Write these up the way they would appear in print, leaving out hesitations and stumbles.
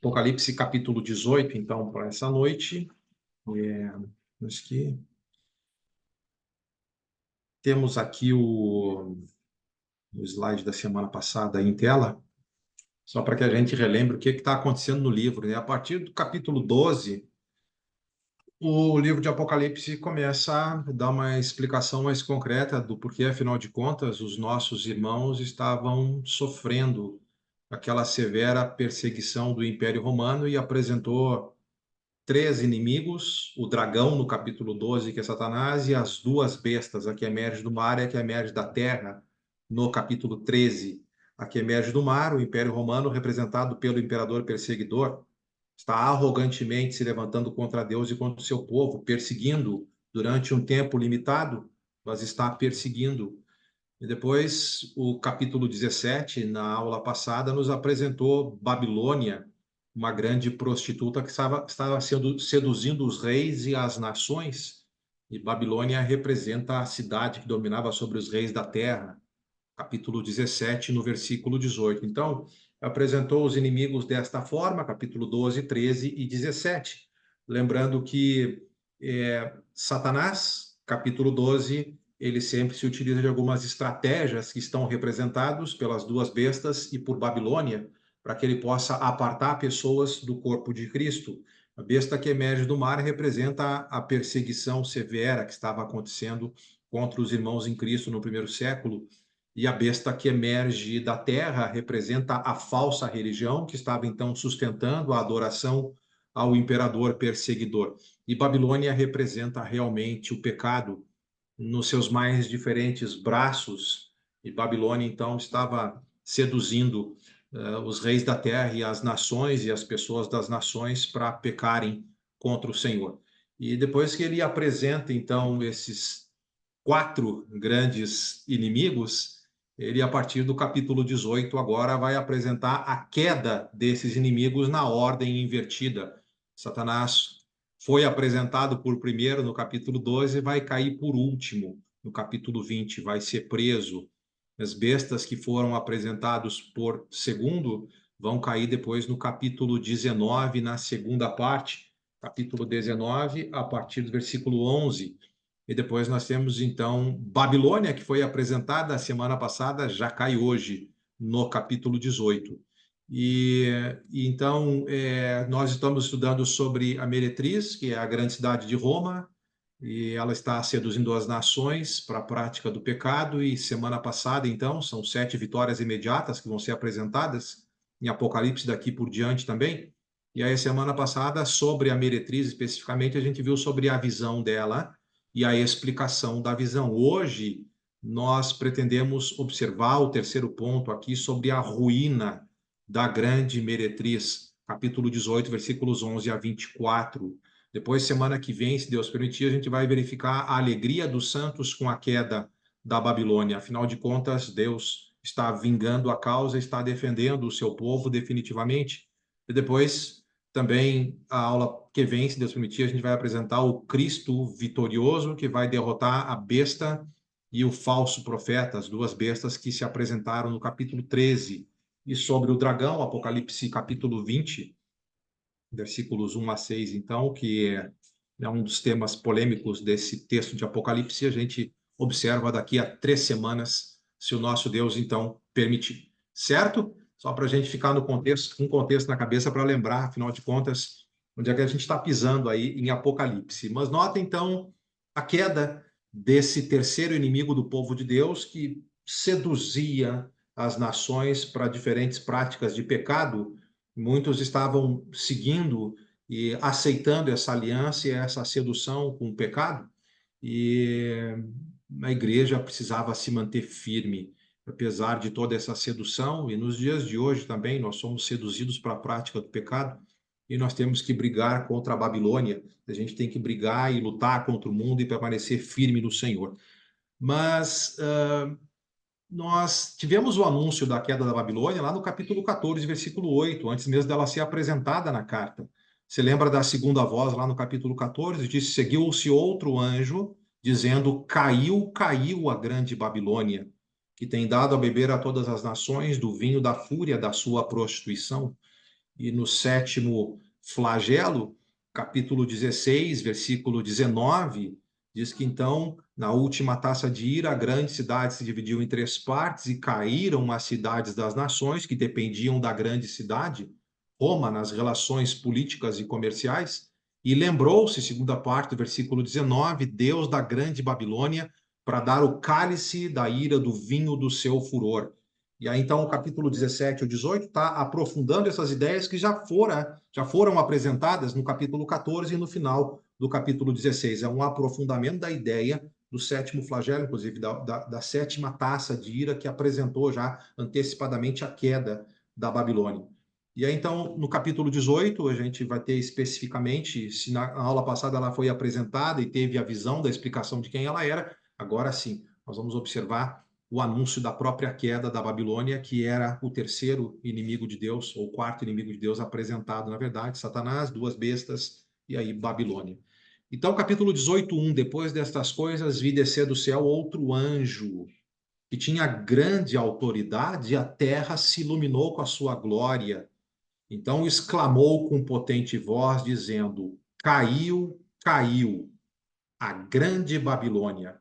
Apocalipse capítulo 18, então, para essa noite. Temos aqui o slide da semana passada em tela, só para que a gente relembre o que está acontecendo no livro, né? A partir do capítulo 12, o livro de Apocalipse começa a dar uma explicação mais concreta do porquê, afinal de contas, os nossos irmãos estavam sofrendo aquela severa perseguição do Império Romano, e apresentou três inimigos: o dragão no capítulo 12, que é Satanás, e as duas bestas, a que emerge do mar e a que emerge da terra, no capítulo 13. A que emerge do mar, o Império Romano, representado pelo imperador perseguidor, está arrogantemente se levantando contra Deus e contra o seu povo, perseguindo durante um tempo limitado, mas está perseguindo. E depois, o capítulo 17, na aula passada, nos apresentou Babilônia, uma grande prostituta que estava seduzindo os reis e as nações. E Babilônia representa a cidade que dominava sobre os reis da terra. Capítulo 17, no versículo 18. Então, apresentou os inimigos desta forma, capítulo 12, 13 e 17. Lembrando que Satanás, capítulo 12, ele sempre se utiliza de algumas estratégias que estão representados pelas duas bestas e por Babilônia, para que ele possa apartar pessoas do corpo de Cristo. A besta que emerge do mar representa a perseguição severa que estava acontecendo contra os irmãos em Cristo no primeiro século, e a besta que emerge da terra representa a falsa religião que estava então sustentando a adoração ao imperador perseguidor. E Babilônia representa realmente o pecado nos seus mais diferentes braços, e Babilônia então estava seduzindo os reis da terra e as nações e as pessoas das nações para pecarem contra o Senhor. E depois que ele apresenta então esses quatro grandes inimigos, ele, a partir do capítulo 18, agora vai apresentar a queda desses inimigos na ordem invertida. Satanás foi apresentado por primeiro no capítulo 12 e vai cair por último no capítulo 20, vai ser preso. As bestas que foram apresentados por segundo vão cair depois no capítulo 19, na segunda parte, capítulo 19, a partir do versículo 11. E depois nós temos, então, Babilônia, que foi apresentada a semana passada, já cai hoje, no capítulo 18. Então, nós estamos estudando sobre a meretriz, que é a grande cidade de Roma, e ela está seduzindo as nações para a prática do pecado. E semana passada, então, são 7 vitórias imediatas que vão ser apresentadas em Apocalipse daqui por diante também. E aí, semana passada, sobre a meretriz especificamente, a gente viu sobre a visão dela e a explicação da visão. Hoje, nós pretendemos observar o terceiro ponto aqui sobre a ruína da grande meretriz, capítulo 18, versículos 11 a 24. Depois, semana que vem, se Deus permitir, a gente vai verificar a alegria dos santos com a queda da Babilônia. Afinal de contas, Deus está vingando a causa, está defendendo o seu povo definitivamente. E depois, também, a aula que vem, se Deus permitir, a gente vai apresentar o Cristo vitorioso, que vai derrotar a besta e o falso profeta, as duas bestas que se apresentaram no capítulo 13. E sobre o dragão, Apocalipse capítulo 20, versículos 1 a 6, então, que é um dos temas polêmicos desse texto de Apocalipse, a gente observa daqui a 3 semanas, se o nosso Deus, então, permitir. Certo? Só para a gente ficar no contexto, com contexto na cabeça, para lembrar, afinal de contas, onde é que a gente está pisando aí em Apocalipse. Mas nota, então, a queda desse terceiro inimigo do povo de Deus, que seduzia as nações para diferentes práticas de pecado. Muitos estavam seguindo e aceitando essa aliança e essa sedução com o pecado, e a igreja precisava se manter firme, apesar de toda essa sedução. E nos dias de hoje também nós somos seduzidos para a prática do pecado, e nós temos que brigar contra a Babilônia. A gente tem que brigar e lutar contra o mundo e permanecer firme no Senhor. Mas nós tivemos o anúncio da queda da Babilônia lá no capítulo 14, versículo 8, antes mesmo dela ser apresentada na carta. Você lembra da segunda voz lá no capítulo 14? Diz: seguiu-se outro anjo, dizendo: caiu, caiu a grande Babilônia, que tem dado a beber a todas as nações do vinho da fúria da sua prostituição. E no sétimo flagelo, capítulo 16, versículo 19, diz que então, na última taça de ira, a grande cidade se dividiu em três partes e caíram as cidades das nações que dependiam da grande cidade, Roma, nas relações políticas e comerciais. E lembrou-se, segunda parte do versículo 19, Deus da grande Babilônia, para dar o cálice da ira do vinho do seu furor. E aí, então, o capítulo 17 ou 18 está aprofundando essas ideias que já foram apresentadas no capítulo 14 e no final do capítulo 16. É um aprofundamento da ideia do sétimo flagelo, inclusive da sétima taça de ira que apresentou já antecipadamente a queda da Babilônia. E aí, então, no capítulo 18, a gente vai ter especificamente, se na aula passada ela foi apresentada e teve a visão da explicação de quem ela era, agora sim, nós vamos observar o anúncio da própria queda da Babilônia, que era o terceiro inimigo de Deus, ou quarto inimigo de Deus apresentado, na verdade, Satanás, duas bestas, e aí Babilônia. Então, capítulo 18:1, depois destas coisas, vi descer do céu outro anjo, que tinha grande autoridade, e a terra se iluminou com a sua glória. Então exclamou com potente voz, dizendo: Caiu, caiu a grande Babilônia,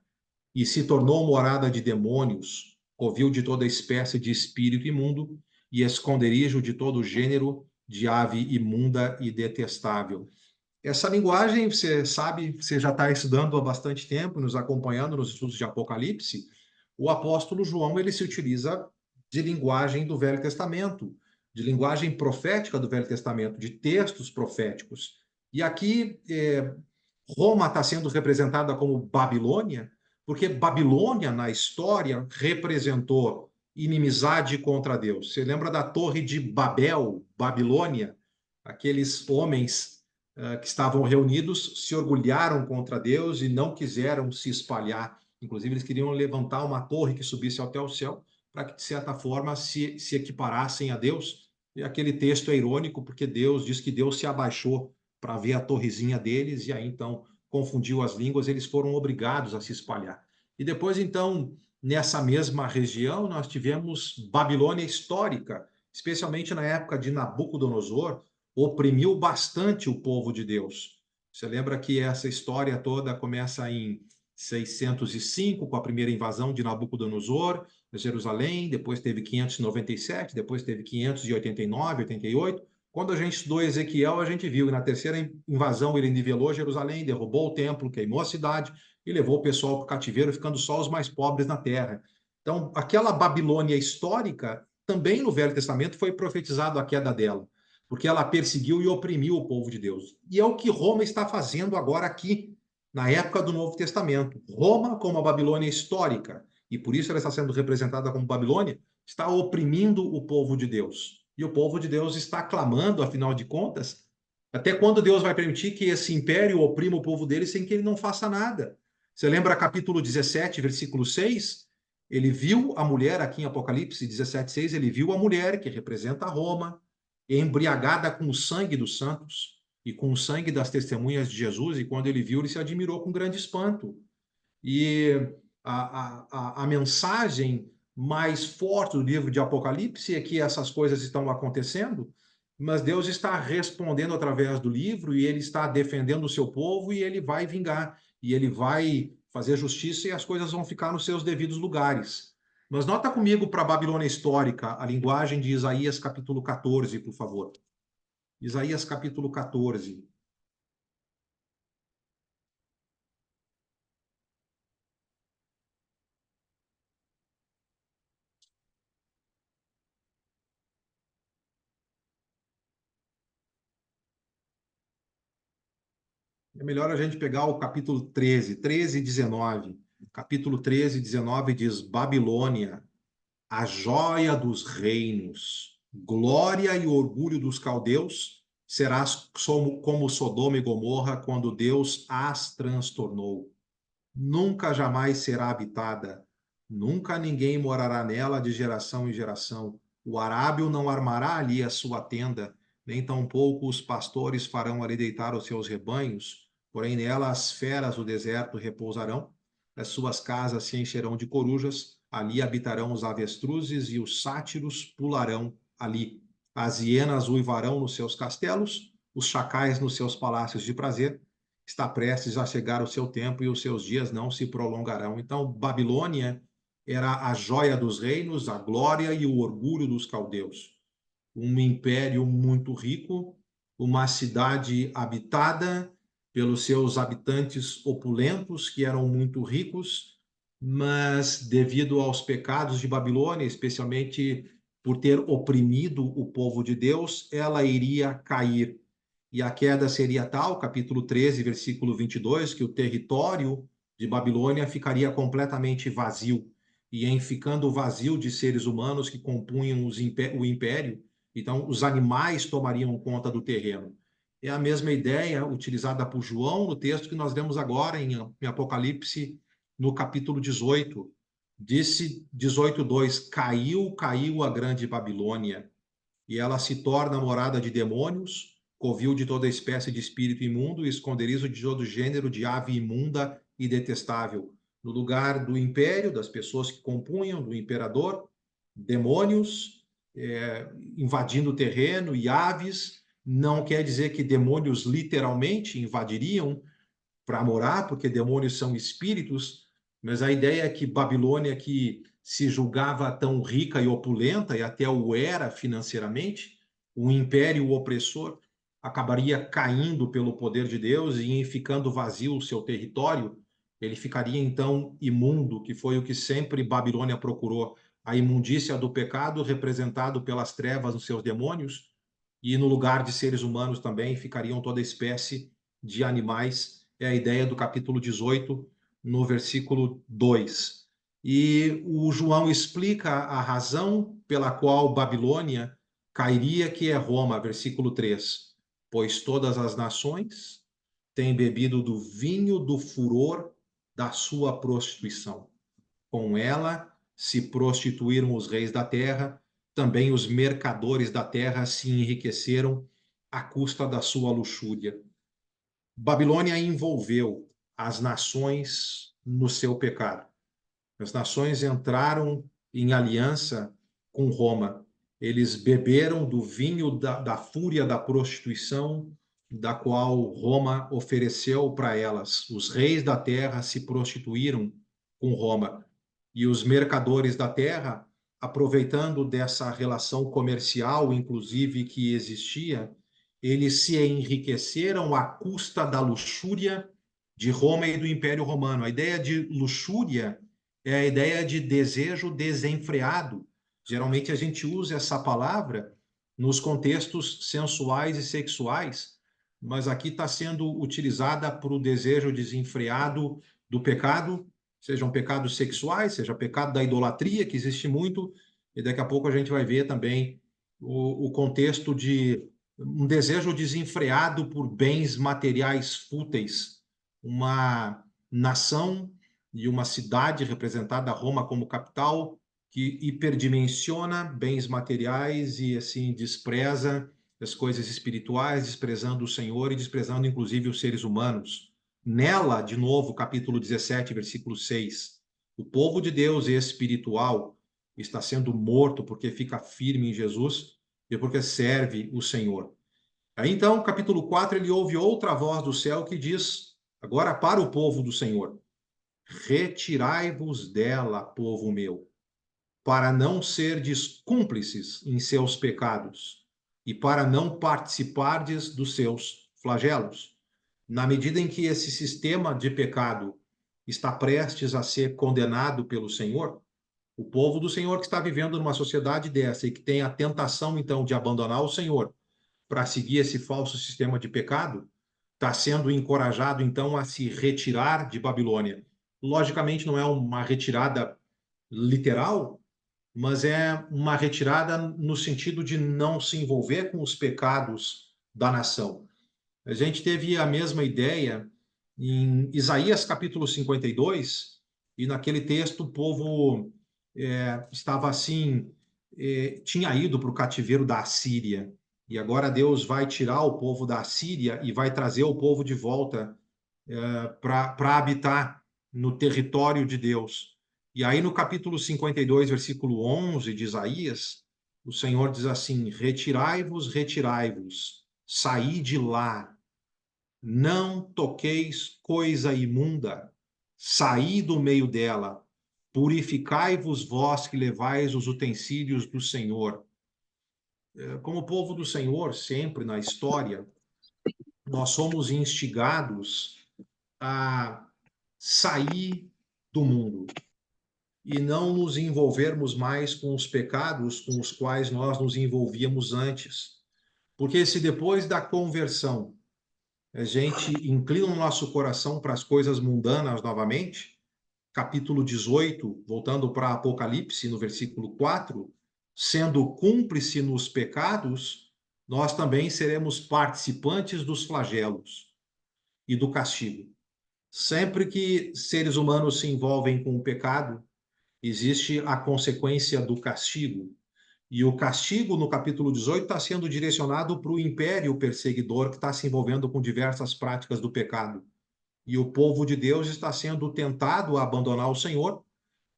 e se tornou morada de demônios, covil de toda espécie de espírito imundo e esconderijo de todo gênero de ave imunda e detestável. Essa linguagem, você sabe, você já está estudando há bastante tempo, nos acompanhando nos estudos de Apocalipse. O apóstolo João ele se utiliza de linguagem do Velho Testamento, de linguagem profética do Velho Testamento, de textos proféticos. E aqui Roma está sendo representada como Babilônia, porque Babilônia na história representou inimizade contra Deus. Você lembra da Torre de Babel, Babilônia? Aqueles homens que estavam reunidos se orgulharam contra Deus e não quiseram se espalhar. Inclusive, eles queriam levantar uma torre que subisse até o céu para que, de certa forma, se equiparassem a Deus. E aquele texto é irônico, porque Deus diz que Deus se abaixou para ver a torrezinha deles, e aí então confundiu as línguas, eles foram obrigados a se espalhar. E depois, então, nessa mesma região, nós tivemos Babilônia histórica, especialmente na época de Nabucodonosor, oprimiu bastante o povo de Deus. Você lembra que essa história toda começa em 605, com a primeira invasão de Nabucodonosor a Jerusalém, depois teve 597, depois teve 589, 88. Quando a gente estudou Ezequiel, a gente viu que na terceira invasão ele nivelou Jerusalém, derrubou o templo, queimou a cidade e levou o pessoal para o cativeiro, ficando só os mais pobres na terra. Então, aquela Babilônia histórica, também no Velho Testamento foi profetizado a queda dela, porque ela perseguiu e oprimiu o povo de Deus. E é o que Roma está fazendo agora aqui, na época do Novo Testamento. Roma, como a Babilônia histórica, e por isso ela está sendo representada como Babilônia, está oprimindo o povo de Deus. E o povo de Deus está clamando, afinal de contas, até quando Deus vai permitir que esse império oprima o povo dele sem que ele não faça nada? Você lembra capítulo 17, versículo 6? Ele viu a mulher, aqui em Apocalipse 17:6, ele viu a mulher, que representa Roma, embriagada com o sangue dos santos e com o sangue das testemunhas de Jesus, e quando ele viu, ele se admirou com grande espanto. E a mensagem mais forte do livro de Apocalipse é que essas coisas estão acontecendo, mas Deus está respondendo através do livro e ele está defendendo o seu povo e ele vai vingar, e ele vai fazer justiça e as coisas vão ficar nos seus devidos lugares. Mas nota comigo para a Babilônia histórica, a linguagem de Isaías capítulo 14, por favor. Isaías capítulo 14. É melhor a gente pegar o capítulo 13, 13 e 19. Capítulo 13 e 19 diz: Babilônia, a joia dos reinos, glória e orgulho dos caldeus, serás como Sodoma e Gomorra quando Deus as transtornou. Nunca jamais será habitada, nunca ninguém morará nela de geração em geração. O arábio não armará ali a sua tenda, nem tampouco os pastores farão ali deitar os seus rebanhos, porém nela as feras do deserto repousarão, as suas casas se encherão de corujas, ali habitarão os avestruzes e os sátiros pularão ali. as hienas uivarão nos seus castelos, os chacais nos seus palácios de prazer. Está prestes a chegar o seu tempo e os seus dias não se prolongarão. Então, Babilônia era a joia dos reinos, a glória e o orgulho dos caldeus. Um império muito rico, uma cidade habitada pelos seus habitantes opulentos, que eram muito ricos, mas devido aos pecados de Babilônia, especialmente por ter oprimido o povo de Deus, ela iria cair. E a queda seria tal, capítulo 13, versículo 22, que o território de Babilônia ficaria completamente vazio. E em ficando vazio de seres humanos que compunham o império, então os animais tomariam conta do terreno. É a mesma ideia utilizada por João no texto que nós lemos agora em Apocalipse, no capítulo 18. Disse 18:2: caiu a grande Babilônia, e ela se torna morada de demônios, covil de toda espécie de espírito imundo e esconderijo de todo gênero de ave imunda e detestável. No lugar do império, das pessoas que compunham, do imperador, demônios invadindo o terreno e aves. Não quer dizer que demônios literalmente invadiriam para morar, porque demônios são espíritos, mas a ideia é que Babilônia, que se julgava tão rica e opulenta, e até o era financeiramente, um império opressor, acabaria caindo pelo poder de Deus e em ficando vazio o seu território, ele ficaria então imundo, que foi o que sempre Babilônia procurou, a imundícia do pecado representado pelas trevas nos seus demônios, e no lugar de seres humanos também ficariam toda espécie de animais. É a ideia do capítulo 18, no versículo 2. E o João explica a razão pela qual Babilônia cairia, que é Roma, versículo 3. Pois todas as nações têm bebido do vinho do furor da sua prostituição. Com ela se prostituíram os reis da terra, também os mercadores da terra se enriqueceram à custa da sua luxúria. Babilônia envolveu as nações no seu pecado. As nações entraram em aliança com Roma. Eles beberam do vinho da fúria da prostituição, da qual Roma ofereceu para elas. Os reis da terra se prostituíram com Roma. E os mercadores da terra, aproveitando dessa relação comercial, inclusive, que existia, eles se enriqueceram à custa da luxúria de Roma e do Império Romano. A ideia de luxúria é a ideia de desejo desenfreado. Geralmente a gente usa essa palavra nos contextos sensuais e sexuais, mas aqui está sendo utilizada para o desejo desenfreado do pecado, sejam pecados sexuais, seja pecado da idolatria, que existe muito, e daqui a pouco a gente vai ver também o contexto de um desejo desenfreado por bens materiais fúteis. Uma nação e uma cidade representada Roma como capital que hiperdimensiona bens materiais e assim despreza as coisas espirituais, desprezando o Senhor e desprezando inclusive os seres humanos. Nela, de novo, capítulo 17, versículo 6, o povo de Deus espiritual está sendo morto porque fica firme em Jesus e porque serve o Senhor. Aí então, capítulo 4, ele ouve outra voz do céu que diz, agora para o povo do Senhor: retirai-vos dela, povo meu, para não serdes cúmplices em seus pecados e para não participardes dos seus flagelos. Na medida em que esse sistema de pecado está prestes a ser condenado pelo Senhor, o povo do Senhor que está vivendo numa sociedade dessa e que tem a tentação, então, de abandonar o Senhor para seguir esse falso sistema de pecado, está sendo encorajado, então, a se retirar de Babilônia. Logicamente, não é uma retirada literal, mas é uma retirada no sentido de não se envolver com os pecados da nação. A gente teve a mesma ideia em Isaías capítulo 52, e naquele texto o povo estava assim, tinha ido para o cativeiro da Assíria, e agora Deus vai tirar o povo da Assíria e vai trazer o povo de volta para habitar no território de Deus. E aí no capítulo 52, versículo 11 de Isaías, o Senhor diz assim: retirai-vos, retirai-vos, saí de lá, não toqueis coisa imunda, saí do meio dela, purificai-vos vós que levais os utensílios do Senhor. Como povo do Senhor, sempre na história, nós somos instigados a sair do mundo e não nos envolvermos mais com os pecados com os quais nós nos envolvíamos antes. Porque se depois da conversão a gente inclina o nosso coração para as coisas mundanas novamente, capítulo 18, voltando para Apocalipse, no versículo 4, sendo cúmplice nos pecados, nós também seremos participantes dos flagelos e do castigo. Sempre que seres humanos se envolvem com o pecado, existe a consequência do castigo. E o castigo, no capítulo 18, está sendo direcionado para o império perseguidor que está se envolvendo com diversas práticas do pecado. E o povo de Deus está sendo tentado a abandonar o Senhor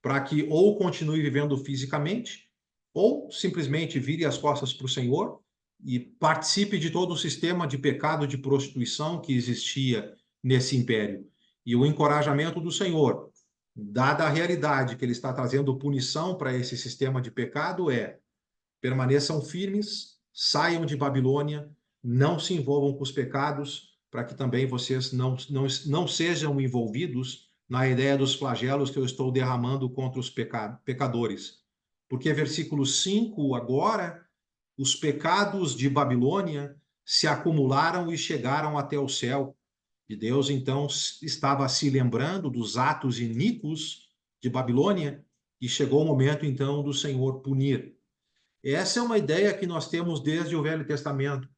para que ou continue vivendo fisicamente, ou simplesmente vire as costas para o Senhor e participe de todo o sistema de pecado de prostituição que existia nesse império. E o encorajamento do Senhor, dada a realidade que ele está trazendo punição para esse sistema de pecado, é: permaneçam firmes, saiam de Babilônia, não se envolvam com os pecados, para que também vocês não sejam envolvidos na ideia dos flagelos que eu estou derramando contra os pecadores. Porque versículo 5, agora, os pecados de Babilônia se acumularam e chegaram até o céu. E Deus, então, estava se lembrando dos atos iníquos de Babilônia, e chegou o momento, então, do Senhor punir. Essa é uma ideia que nós temos desde o Velho Testamento.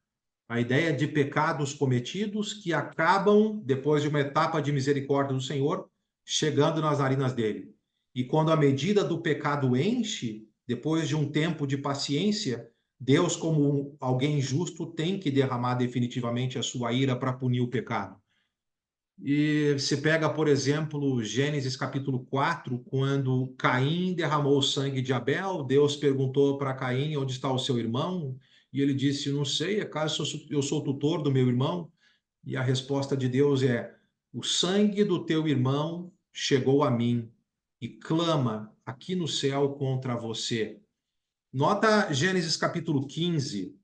A ideia de pecados cometidos que acabam, depois de uma etapa de misericórdia do Senhor, chegando nas narinas dele. E quando a medida do pecado enche, depois de um tempo de paciência, Deus, como alguém justo, tem que derramar definitivamente a sua ira para punir o pecado. E se pega, por exemplo, Gênesis capítulo 4, quando Caim derramou o sangue de Abel, Deus perguntou para Caim onde está o seu irmão, e ele disse: não sei, acaso eu sou tutor do meu irmão? E a resposta de Deus é: o sangue do teu irmão chegou a mim e clama aqui no céu contra você. Nota Gênesis capítulo 15.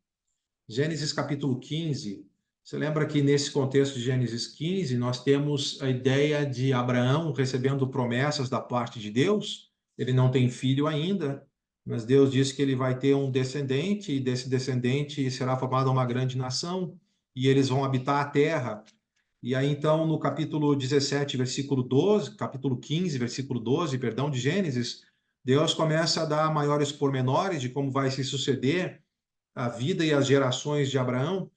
Gênesis capítulo 15, você lembra que nesse contexto de Gênesis 15, nós temos a ideia de Abraão recebendo promessas da parte de Deus? Ele não tem filho ainda, mas Deus diz que ele vai ter um descendente, e desse descendente será formada uma grande nação, e eles vão habitar a terra. E aí, então, no capítulo 17, versículo 12, capítulo 15, versículo 12, perdão, de Gênesis, Deus começa a dar maiores pormenores de como vai se suceder a vida e as gerações de Abraão,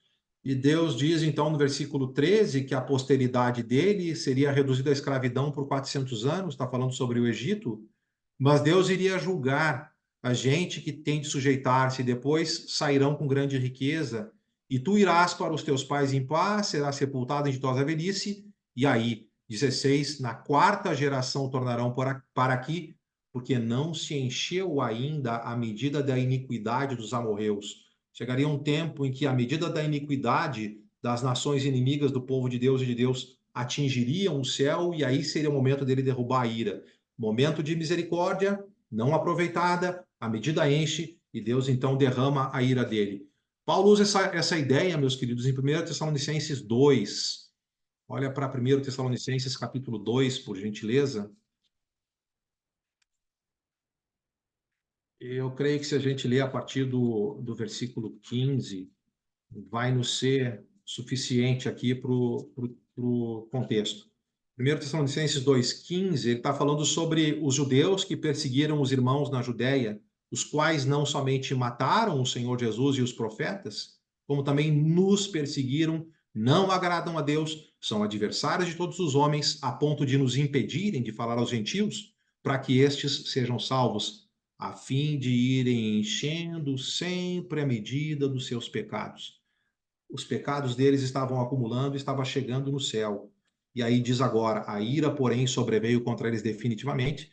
e Deus diz então no versículo 13 que a posteridade dele seria reduzida à escravidão por 400 anos, está falando sobre o Egito, mas Deus iria julgar a gente que tem de sujeitar-se, e depois sairão com grande riqueza, e tu irás para os teus pais em paz, serás sepultado em ditosa velhice, e aí, 16, na quarta geração tornarão para aqui, porque não se encheu ainda a medida da iniquidade dos amorreus. Chegaria um tempo em que a medida da iniquidade das nações inimigas do povo de Deus e de Deus atingiriam o céu, e aí seria o momento dele derrubar a ira. Momento de misericórdia, não aproveitada, a medida enche, e Deus então derrama a ira dele. Paulo usa essa ideia, meus queridos, em 1 Tessalonicenses 2. Olha para 1 Tessalonicenses capítulo 2, por gentileza. Eu creio que se a gente ler a partir do versículo 15, vai nos ser suficiente aqui para o contexto. 1 Tessalonicenses 2,15, ele está falando sobre os judeus que perseguiram os irmãos na Judéia, os quais não somente mataram o Senhor Jesus e os profetas, como também nos perseguiram, não agradam a Deus, são adversários de todos os homens, a ponto de nos impedirem de falar aos gentios, para que estes sejam salvos, a fim de irem enchendo sempre a medida dos seus pecados. Os pecados deles estavam acumulando e estava chegando no céu. E aí diz agora: a ira, porém, sobreveio contra eles definitivamente.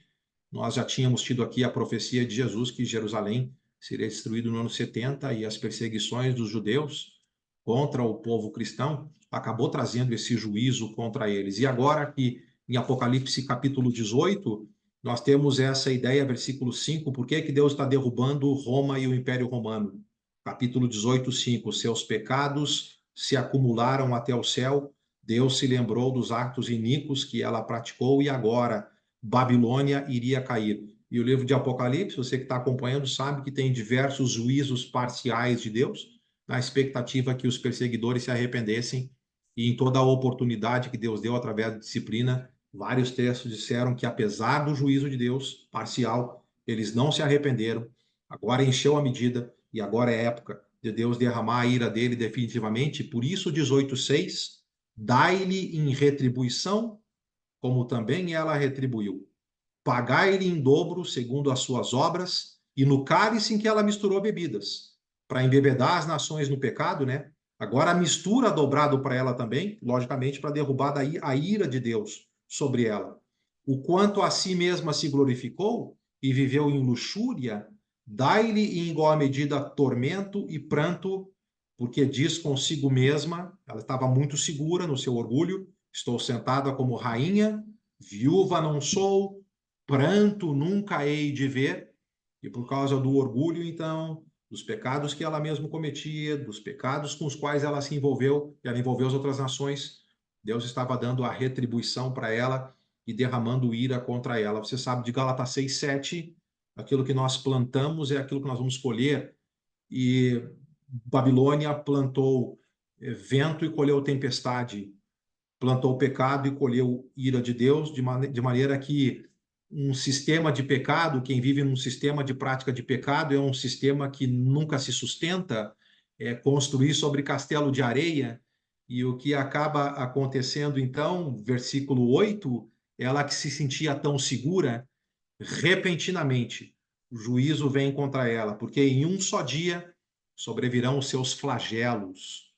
Nós já tínhamos tido aqui a profecia de Jesus que Jerusalém seria destruído no ano 70, e as perseguições dos judeus contra o povo cristão acabou trazendo esse juízo contra eles. E agora aqui em Apocalipse capítulo 18, nós temos essa ideia, versículo 5, por que Deus está derrubando Roma e o Império Romano? Capítulo 18, 5, seus pecados se acumularam até o céu, Deus se lembrou dos atos iníquos que ela praticou e agora Babilônia iria cair. E o livro de Apocalipse, você que está acompanhando, sabe que tem diversos juízos parciais de Deus, na expectativa que os perseguidores se arrependessem, e em toda a oportunidade que Deus deu através da disciplina, vários textos disseram que, apesar do juízo de Deus parcial, eles não se arrependeram, agora encheu a medida, e agora é época de Deus derramar a ira dele definitivamente. Por isso, 18:6, dai-lhe em retribuição, como também ela retribuiu. Pagai-lhe em dobro, segundo as suas obras, e no cálice em que ela misturou bebidas, para embebedar as nações no pecado, né? Agora a mistura dobrado para ela também, logicamente, para derrubar daí a ira de Deus sobre ela. O quanto a si mesma se glorificou e viveu em luxúria, dai-lhe em igual medida tormento e pranto, porque diz consigo mesma, ela estava muito segura no seu orgulho, estou sentada como rainha, viúva não sou, pranto nunca hei de ver, e por causa do orgulho, então, dos pecados que ela mesma cometia, dos pecados com os quais ela se envolveu, e ela envolveu as outras nações, Deus estava dando a retribuição para ela e derramando ira contra ela. Você sabe de Gálatas 6:7, aquilo que nós plantamos é aquilo que nós vamos colher, e Babilônia plantou vento e colheu tempestade, plantou pecado e colheu ira de Deus, de maneira que um sistema de pecado, quem vive num sistema de prática de pecado, é um sistema que nunca se sustenta, é construir sobre castelo de areia, e o que acaba acontecendo, então, versículo 8, ela que se sentia tão segura, repentinamente, o juízo vem contra ela, porque em um só dia sobrevirão os seus flagelos,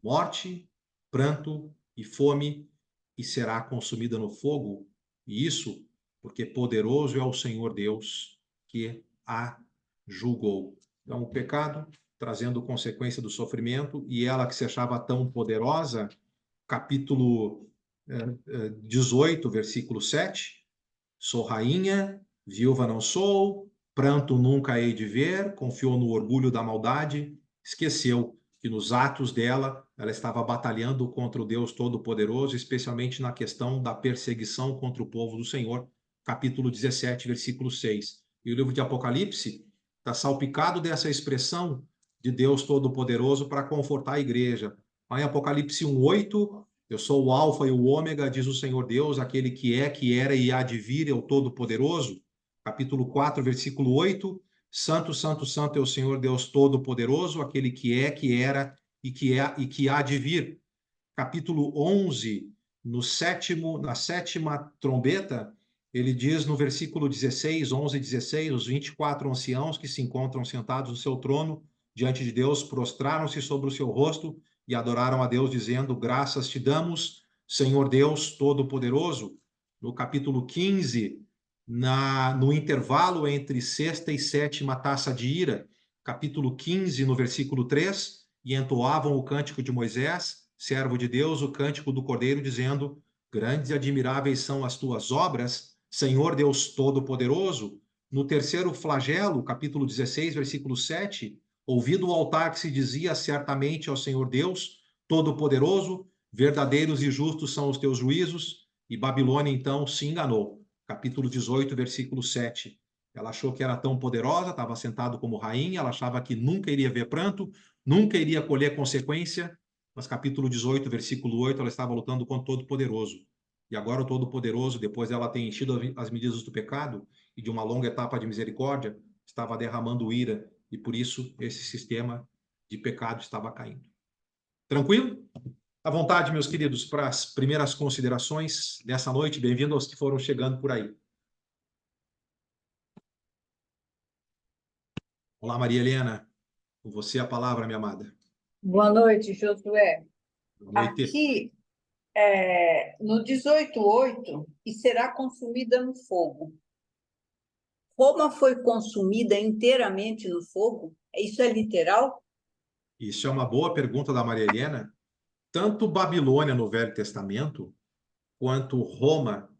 morte, pranto e fome, e será consumida no fogo. E isso porque poderoso é o Senhor Deus que a julgou. Então, o pecado trazendo consequência do sofrimento, e ela que se achava tão poderosa, capítulo 18, versículo 7, sou rainha, viúva não sou, pranto nunca hei de ver, confiou no orgulho da maldade, esqueceu que nos atos dela, ela estava batalhando contra o Deus Todo-Poderoso, especialmente na questão da perseguição contra o povo do Senhor, capítulo 17, versículo 6. E o livro de Apocalipse está salpicado dessa expressão de Deus Todo-Poderoso para confortar a igreja. Lá em Apocalipse 1:8, eu sou o alfa e o ômega, diz o Senhor Deus, aquele que é, que era e há de vir, é o Todo-Poderoso. Capítulo 4, versículo 8, Santo, Santo, Santo é o Senhor Deus Todo-Poderoso, aquele que é, que era e que há de vir. Capítulo 11, na sétima trombeta, ele diz no versículo 16, 11 e 16, os 24 anciãos que se encontram sentados no seu trono, diante de Deus, prostraram-se sobre o seu rosto e adoraram a Deus, dizendo: graças te damos, Senhor Deus Todo-Poderoso. No capítulo 15, no intervalo entre sexta e sétima taça de ira, capítulo 15, no versículo 3, e entoavam o cântico de Moisés, servo de Deus, o cântico do Cordeiro, dizendo: grandes e admiráveis são as tuas obras, Senhor Deus Todo-Poderoso. No terceiro flagelo, capítulo 16, versículo 7, ouvido o altar que se dizia certamente ao Senhor Deus Todo-Poderoso, verdadeiros e justos são os teus juízos, e Babilônia então se enganou. Capítulo 18, versículo 7. Ela achou que era tão poderosa, estava sentado como rainha, ela achava que nunca iria ver pranto, nunca iria colher consequência, mas capítulo 18, versículo 8, ela estava lutando com o Todo-Poderoso. E agora o Todo-Poderoso, depois dela ter enchido as medidas do pecado e de uma longa etapa de misericórdia, estava derramando ira, e por isso esse sistema de pecado estava caindo. Tranquilo? À vontade, meus queridos, para as primeiras considerações dessa noite. Bem-vindo aos que foram chegando por aí. Olá, Maria Helena. Com você a palavra, minha amada. Boa noite, Josué. Boa noite. Aqui, no 18:8, e será consumida no fogo. Roma foi consumida inteiramente no fogo? Isso é literal? Isso é uma boa pergunta da Maria Helena. Tanto Babilônia no Velho Testamento, quanto Roma,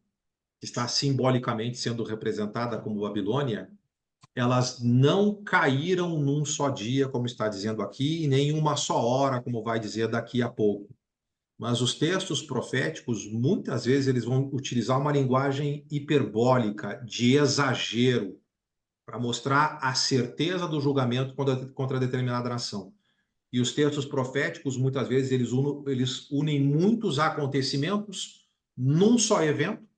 que está simbolicamente sendo representada como Babilônia, elas não caíram num só dia, como está dizendo aqui, e nem em uma só hora, como vai dizer daqui a pouco. Mas os textos proféticos, muitas vezes, eles vão utilizar uma linguagem hiperbólica, de exagero, para mostrar a certeza do julgamento contra determinada nação. E os textos proféticos, muitas vezes, eles unem muitos acontecimentos num só evento,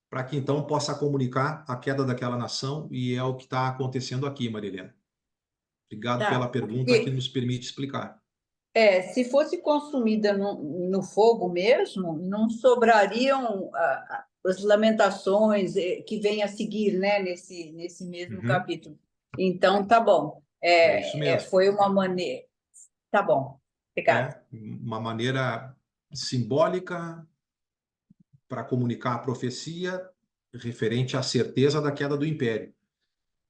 para que então possa comunicar a queda daquela nação, e é o que está acontecendo aqui, Marilena. Obrigado pela Tá. pergunta que nos permite explicar. Se fosse consumida no fogo mesmo, não sobrariam as lamentações que vêm a seguir, né, nesse mesmo Uhum. capítulo. Então, tá bom. É isso mesmo. Foi uma maneira. Tá bom. Obrigada. É uma maneira simbólica para comunicar a profecia referente à certeza da queda do império,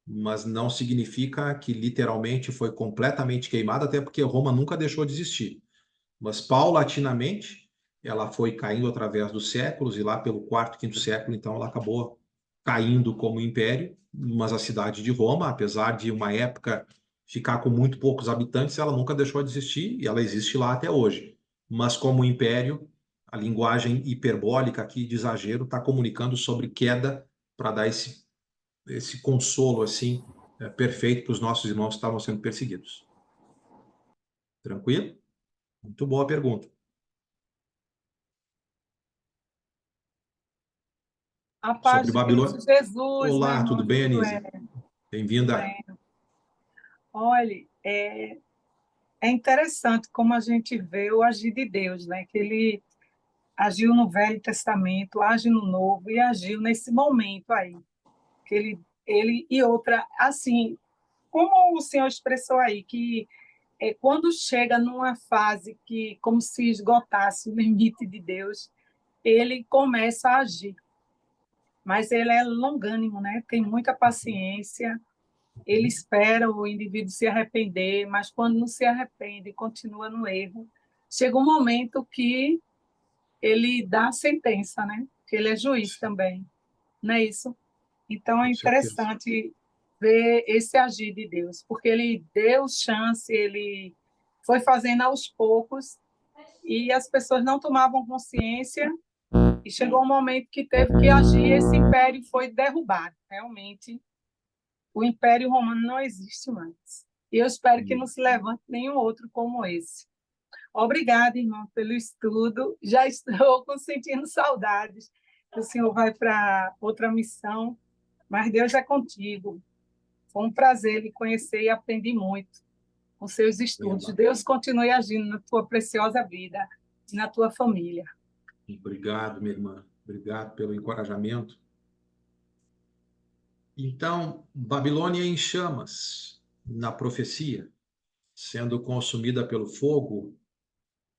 mas não significa que literalmente foi completamente queimada, até porque Roma nunca deixou de existir. Mas paulatinamente ela foi caindo através dos séculos, e lá pelo quarto, quinto século, então ela acabou caindo como império. Mas a cidade de Roma, apesar de uma época ficar com muito poucos habitantes, ela nunca deixou de existir e ela existe lá até hoje. Mas como império, a linguagem hiperbólica aqui de exagero está comunicando sobre queda, para dar esse consolo assim perfeito para os nossos irmãos que estavam sendo perseguidos. Tranquilo? Muito boa pergunta. A Sobre paz de Cristo Babilônia. Jesus, meu Olá, tudo irmão bem, Josué, Anísia? tudo Bem-vinda. bem? Olha, é interessante como a gente vê o agir de Deus, né? Que ele agiu no Velho Testamento, age no Novo e agiu nesse momento aí. Que ele e outra, assim, como o Senhor expressou aí, que quando chega numa fase que, como se esgotasse o limite de Deus, ele começa a agir. Mas ele é longânimo, né? Tem muita paciência. Ele espera o indivíduo se arrepender, mas quando não se arrepende, continua no erro. Chega um momento que ele dá a sentença, né? Que ele é juiz também, não é isso? Então é Com certeza. interessante ver esse agir de Deus, porque ele deu chance, ele foi fazendo aos poucos e as pessoas não tomavam consciência e chegou um momento que teve que agir, e esse império foi derrubado, realmente o Império Romano não existe mais. E eu espero que não se levante nenhum outro como esse. Obrigada, irmão, pelo estudo. Já estou sentindo saudades. O senhor vai para outra missão, mas Deus é contigo. Foi um prazer lhe conhecer e aprendi muito com seus estudos. Eba. Deus continue agindo na tua preciosa vida e na tua família. Obrigado, minha irmã. Obrigado pelo encorajamento. Então, Babilônia em chamas na profecia, sendo consumida pelo fogo.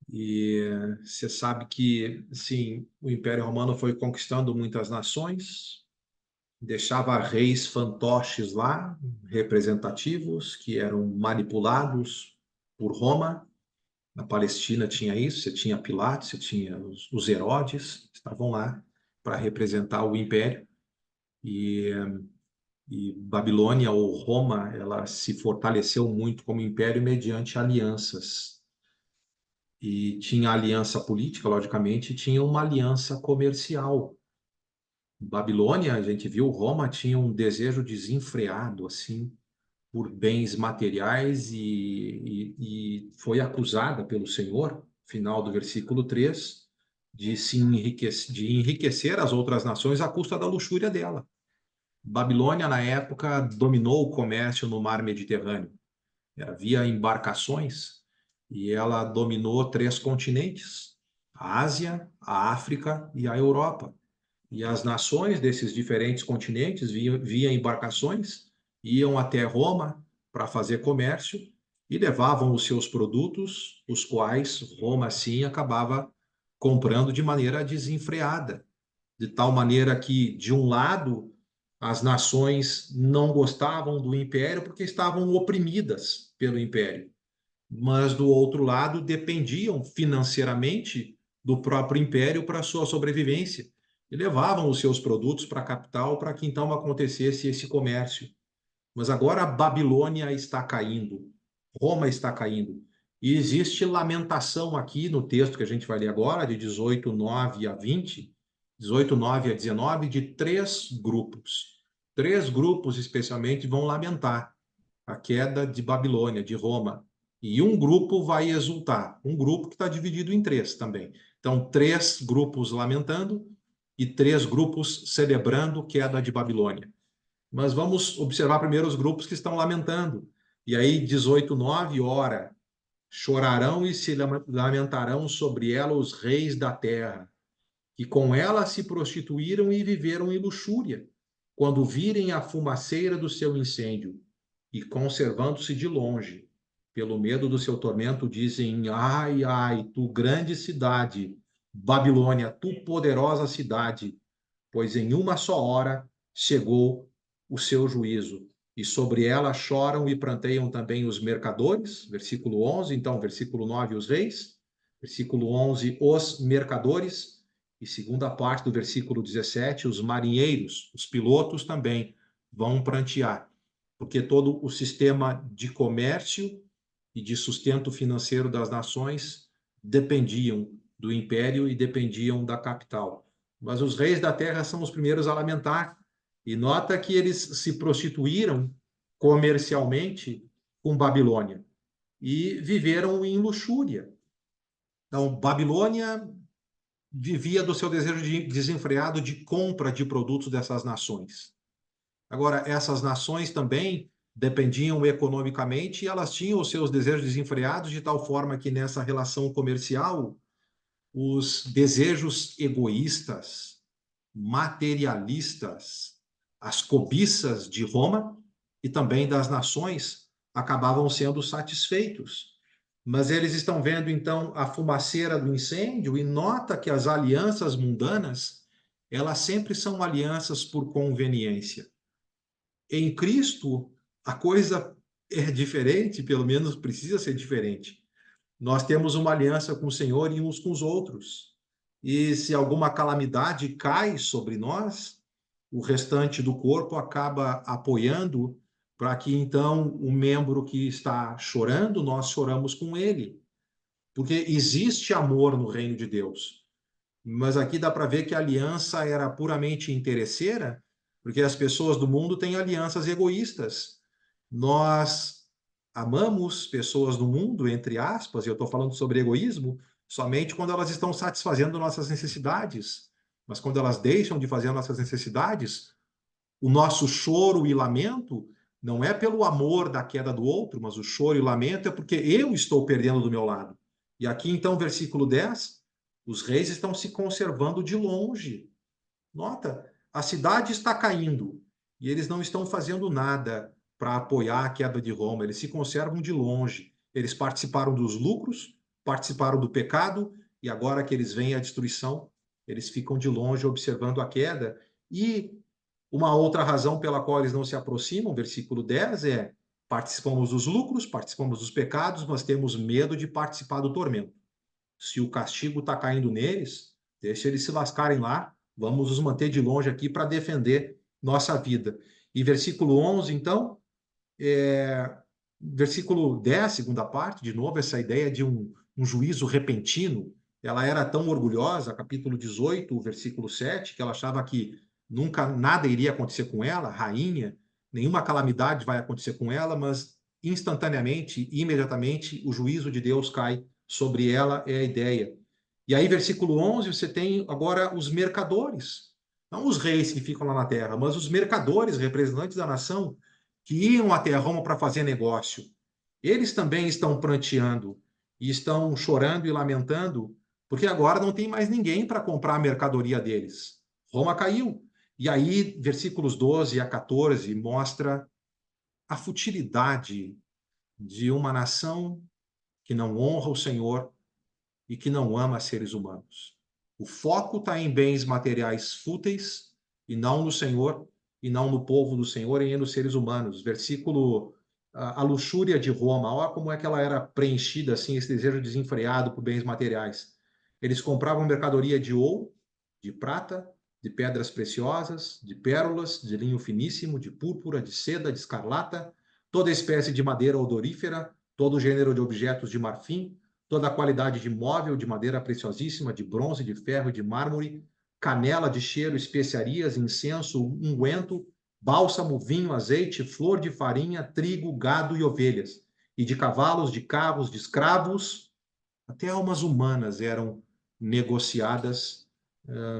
E você sabe que, sim, o Império Romano foi conquistando muitas nações, deixava reis fantoches lá, representativos, que eram manipulados por Roma. Na Palestina tinha isso, você tinha Pilatos, você tinha os Herodes, estavam lá para representar o império. E, e Babilônia ou Roma, ela se fortaleceu muito como império mediante alianças. E tinha aliança política, logicamente, e tinha uma aliança comercial. Babilônia, a gente viu, Roma tinha um desejo desenfreado, assim, por bens materiais, e foi acusada pelo Senhor, final do versículo 3, de enriquecer as outras nações à custa da luxúria dela. Babilônia, na época, dominou o comércio no mar Mediterrâneo. Havia embarcações e ela dominou 3 continentes: a Ásia, a África e a Europa. E as nações desses diferentes continentes, via embarcações, iam até Roma para fazer comércio e levavam os seus produtos, os quais Roma, assim, acabava comprando de maneira desenfreada, de tal maneira que, de um lado, As nações não gostavam do império porque estavam oprimidas pelo império, mas do outro lado dependiam financeiramente do próprio império para sua sobrevivência e levavam os seus produtos para a capital para que então acontecesse esse comércio. Mas agora a Babilônia está caindo, Roma está caindo. E existe lamentação aqui no texto que a gente vai ler agora, de 18:9 a 20, 18:9 a 19, de três grupos. Três grupos, especialmente, vão lamentar a queda de Babilônia, de Roma. E um grupo vai exultar, um grupo que está dividido em três também. Então, três grupos lamentando e três grupos celebrando a queda de Babilônia. Mas vamos observar primeiro os grupos que estão lamentando. E aí, 18:9, ora, chorarão e se lamentarão sobre ela os reis da terra, que com ela se prostituíram e viveram em luxúria, quando virem a fumaceira do seu incêndio, e conservando-se de longe, pelo medo do seu tormento, dizem: ai, ai, tu grande cidade, Babilônia, tu poderosa cidade, pois em uma só hora chegou o seu juízo. E sobre ela choram e pranteiam também os mercadores, versículo 11, então, versículo 9, os reis, versículo 11, os mercadores, e segunda parte do versículo 17, os marinheiros, os pilotos também vão prantear, porque todo o sistema de comércio e de sustento financeiro das nações dependiam do império e dependiam da capital. Mas os reis da terra são os primeiros a lamentar. E nota que eles se prostituíram comercialmente com Babilônia e viveram em luxúria. Então, Babilônia vivia do seu desejo desenfreado de compra de produtos dessas nações. Agora, essas nações também dependiam economicamente e elas tinham os seus desejos desenfreados de tal forma que nessa relação comercial os desejos egoístas, materialistas, as cobiças de Roma e também das nações acabavam sendo satisfeitos. Mas eles estão vendo então a fumaceira do incêndio e nota que as alianças mundanas, elas sempre são alianças por conveniência. Em Cristo, a coisa é diferente, pelo menos precisa ser diferente. Nós temos uma aliança com o Senhor e uns com os outros. E se alguma calamidade cai sobre nós, o restante do corpo acaba apoiando para que então o membro que está chorando, nós choramos com ele. Porque existe amor no reino de Deus. Mas aqui dá para ver que a aliança era puramente interesseira, porque as pessoas do mundo têm alianças egoístas. Nós amamos pessoas do mundo, entre aspas, e eu estou falando sobre egoísmo, somente quando elas estão satisfazendo nossas necessidades. Mas quando elas deixam de fazer nossas necessidades, o nosso choro e lamento não é pelo amor da queda do outro, mas o choro e o lamento é porque eu estou perdendo do meu lado. E aqui, então, versículo 10, os reis estão se conservando de longe. Nota, a cidade está caindo e eles não estão fazendo nada para apoiar a queda de Roma, eles se conservam de longe. Eles participaram dos lucros, participaram do pecado e agora que eles veem a destruição, eles ficam de longe observando a queda. E uma outra razão pela qual eles não se aproximam, versículo 10, é: participamos dos lucros, participamos dos pecados, mas temos medo de participar do tormento. Se o castigo está caindo neles, deixa eles se lascarem lá, vamos nos manter de longe aqui para defender nossa vida. E versículo 11, então, versículo 10, segunda parte, de novo, essa ideia de um juízo repentino. Ela era tão orgulhosa, capítulo 18, versículo 7, que ela achava que nunca nada iria acontecer com ela, rainha, nenhuma calamidade vai acontecer com ela, mas instantaneamente, imediatamente, o juízo de Deus cai sobre ela, é a ideia. E aí, versículo 11, você tem agora os mercadores, não os reis que ficam lá na terra, mas os mercadores, representantes da nação, que iam até Roma para fazer negócio. Eles também estão pranteando e estão chorando e lamentando, porque agora não tem mais ninguém para comprar a mercadoria deles. Roma caiu. E aí, versículos 12 a 14 mostra a futilidade de uma nação que não honra o Senhor e que não ama seres humanos. O foco está em bens materiais fúteis e não no Senhor, e não no povo do Senhor e nem nos seres humanos. Versículo, a luxúria de Roma, olha como é que ela era preenchida, assim, esse desejo desenfreado por bens materiais. Eles compravam mercadoria de ouro, de prata, de pedras preciosas, de pérolas, de linho finíssimo, de púrpura, de seda, de escarlata, toda espécie de madeira odorífera, todo gênero de objetos de marfim, toda a qualidade de móvel, de madeira preciosíssima, de bronze, de ferro, de mármore, canela de cheiro, especiarias, incenso, unguento, bálsamo, vinho, azeite, flor de farinha, trigo, gado e ovelhas, e de cavalos, de carros, de escravos, até almas humanas eram negociadas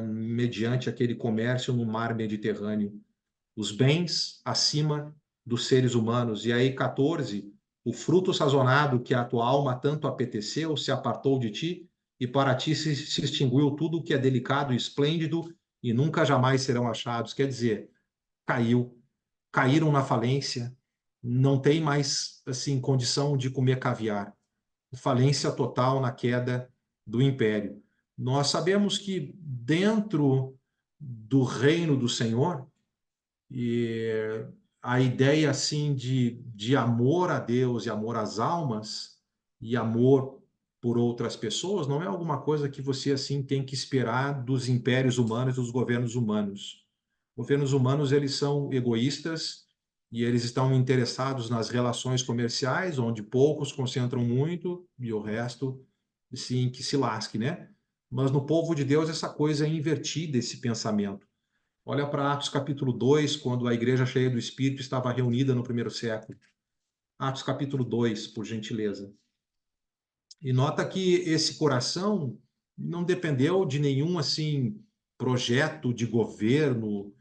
mediante aquele comércio no mar Mediterrâneo. Os bens acima dos seres humanos. E aí, 14, o fruto sazonado que a tua alma tanto apeteceu se apartou de ti, e para ti se extinguiu tudo o que é delicado e esplêndido, e nunca jamais serão achados. Quer dizer, caíram na falência, não tem mais assim condição de comer caviar. Falência total na queda do império. Nós sabemos que dentro do reino do Senhor, e a ideia assim de amor a Deus e amor às almas e amor por outras pessoas não é alguma coisa que você assim tem que esperar dos impérios humanos, dos governos humanos. Governos humanos, eles são egoístas e eles estão interessados nas relações comerciais, onde poucos concentram muito e o resto, sim, que se lasque, né? Mas no povo de Deus essa coisa é invertida, esse pensamento. Olha para Atos capítulo 2, quando a igreja cheia do Espírito estava reunida no primeiro século. Atos capítulo 2, por gentileza. E nota que esse coração não dependeu de nenhum assim projeto de governo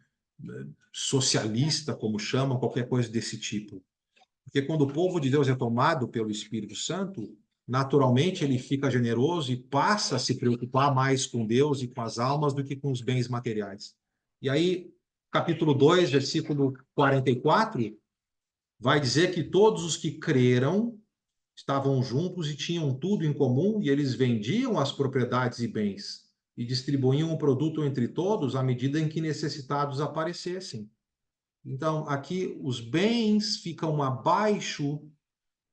socialista, como chamam, qualquer coisa desse tipo. Porque quando o povo de Deus é tomado pelo Espírito Santo, naturalmente ele fica generoso e passa a se preocupar mais com Deus e com as almas do que com os bens materiais. E aí, capítulo 2, versículo 44, vai dizer que todos os que creram estavam juntos e tinham tudo em comum, e eles vendiam as propriedades e bens e distribuíam o produto entre todos à medida em que necessitados aparecessem. Então, aqui os bens ficam abaixo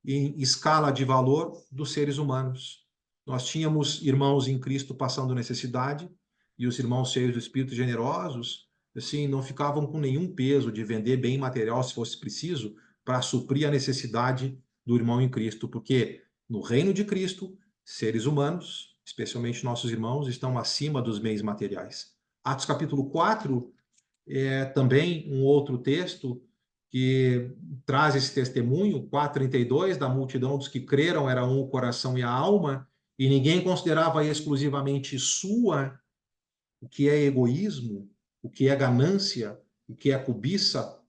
em escala de valor dos seres humanos. Nós tínhamos irmãos em Cristo passando necessidade, e os irmãos cheios do Espírito generosos, assim, não ficavam com nenhum peso de vender bem material se fosse preciso para suprir a necessidade do irmão em Cristo, porque no reino de Cristo, seres humanos, especialmente nossos irmãos, estão acima dos bens materiais. Atos capítulo 4 é também um outro texto que traz esse testemunho, 4:32, da multidão dos que creram era um o coração e a alma, e ninguém considerava exclusivamente sua o que é egoísmo, o que é ganância, o que é cobiça,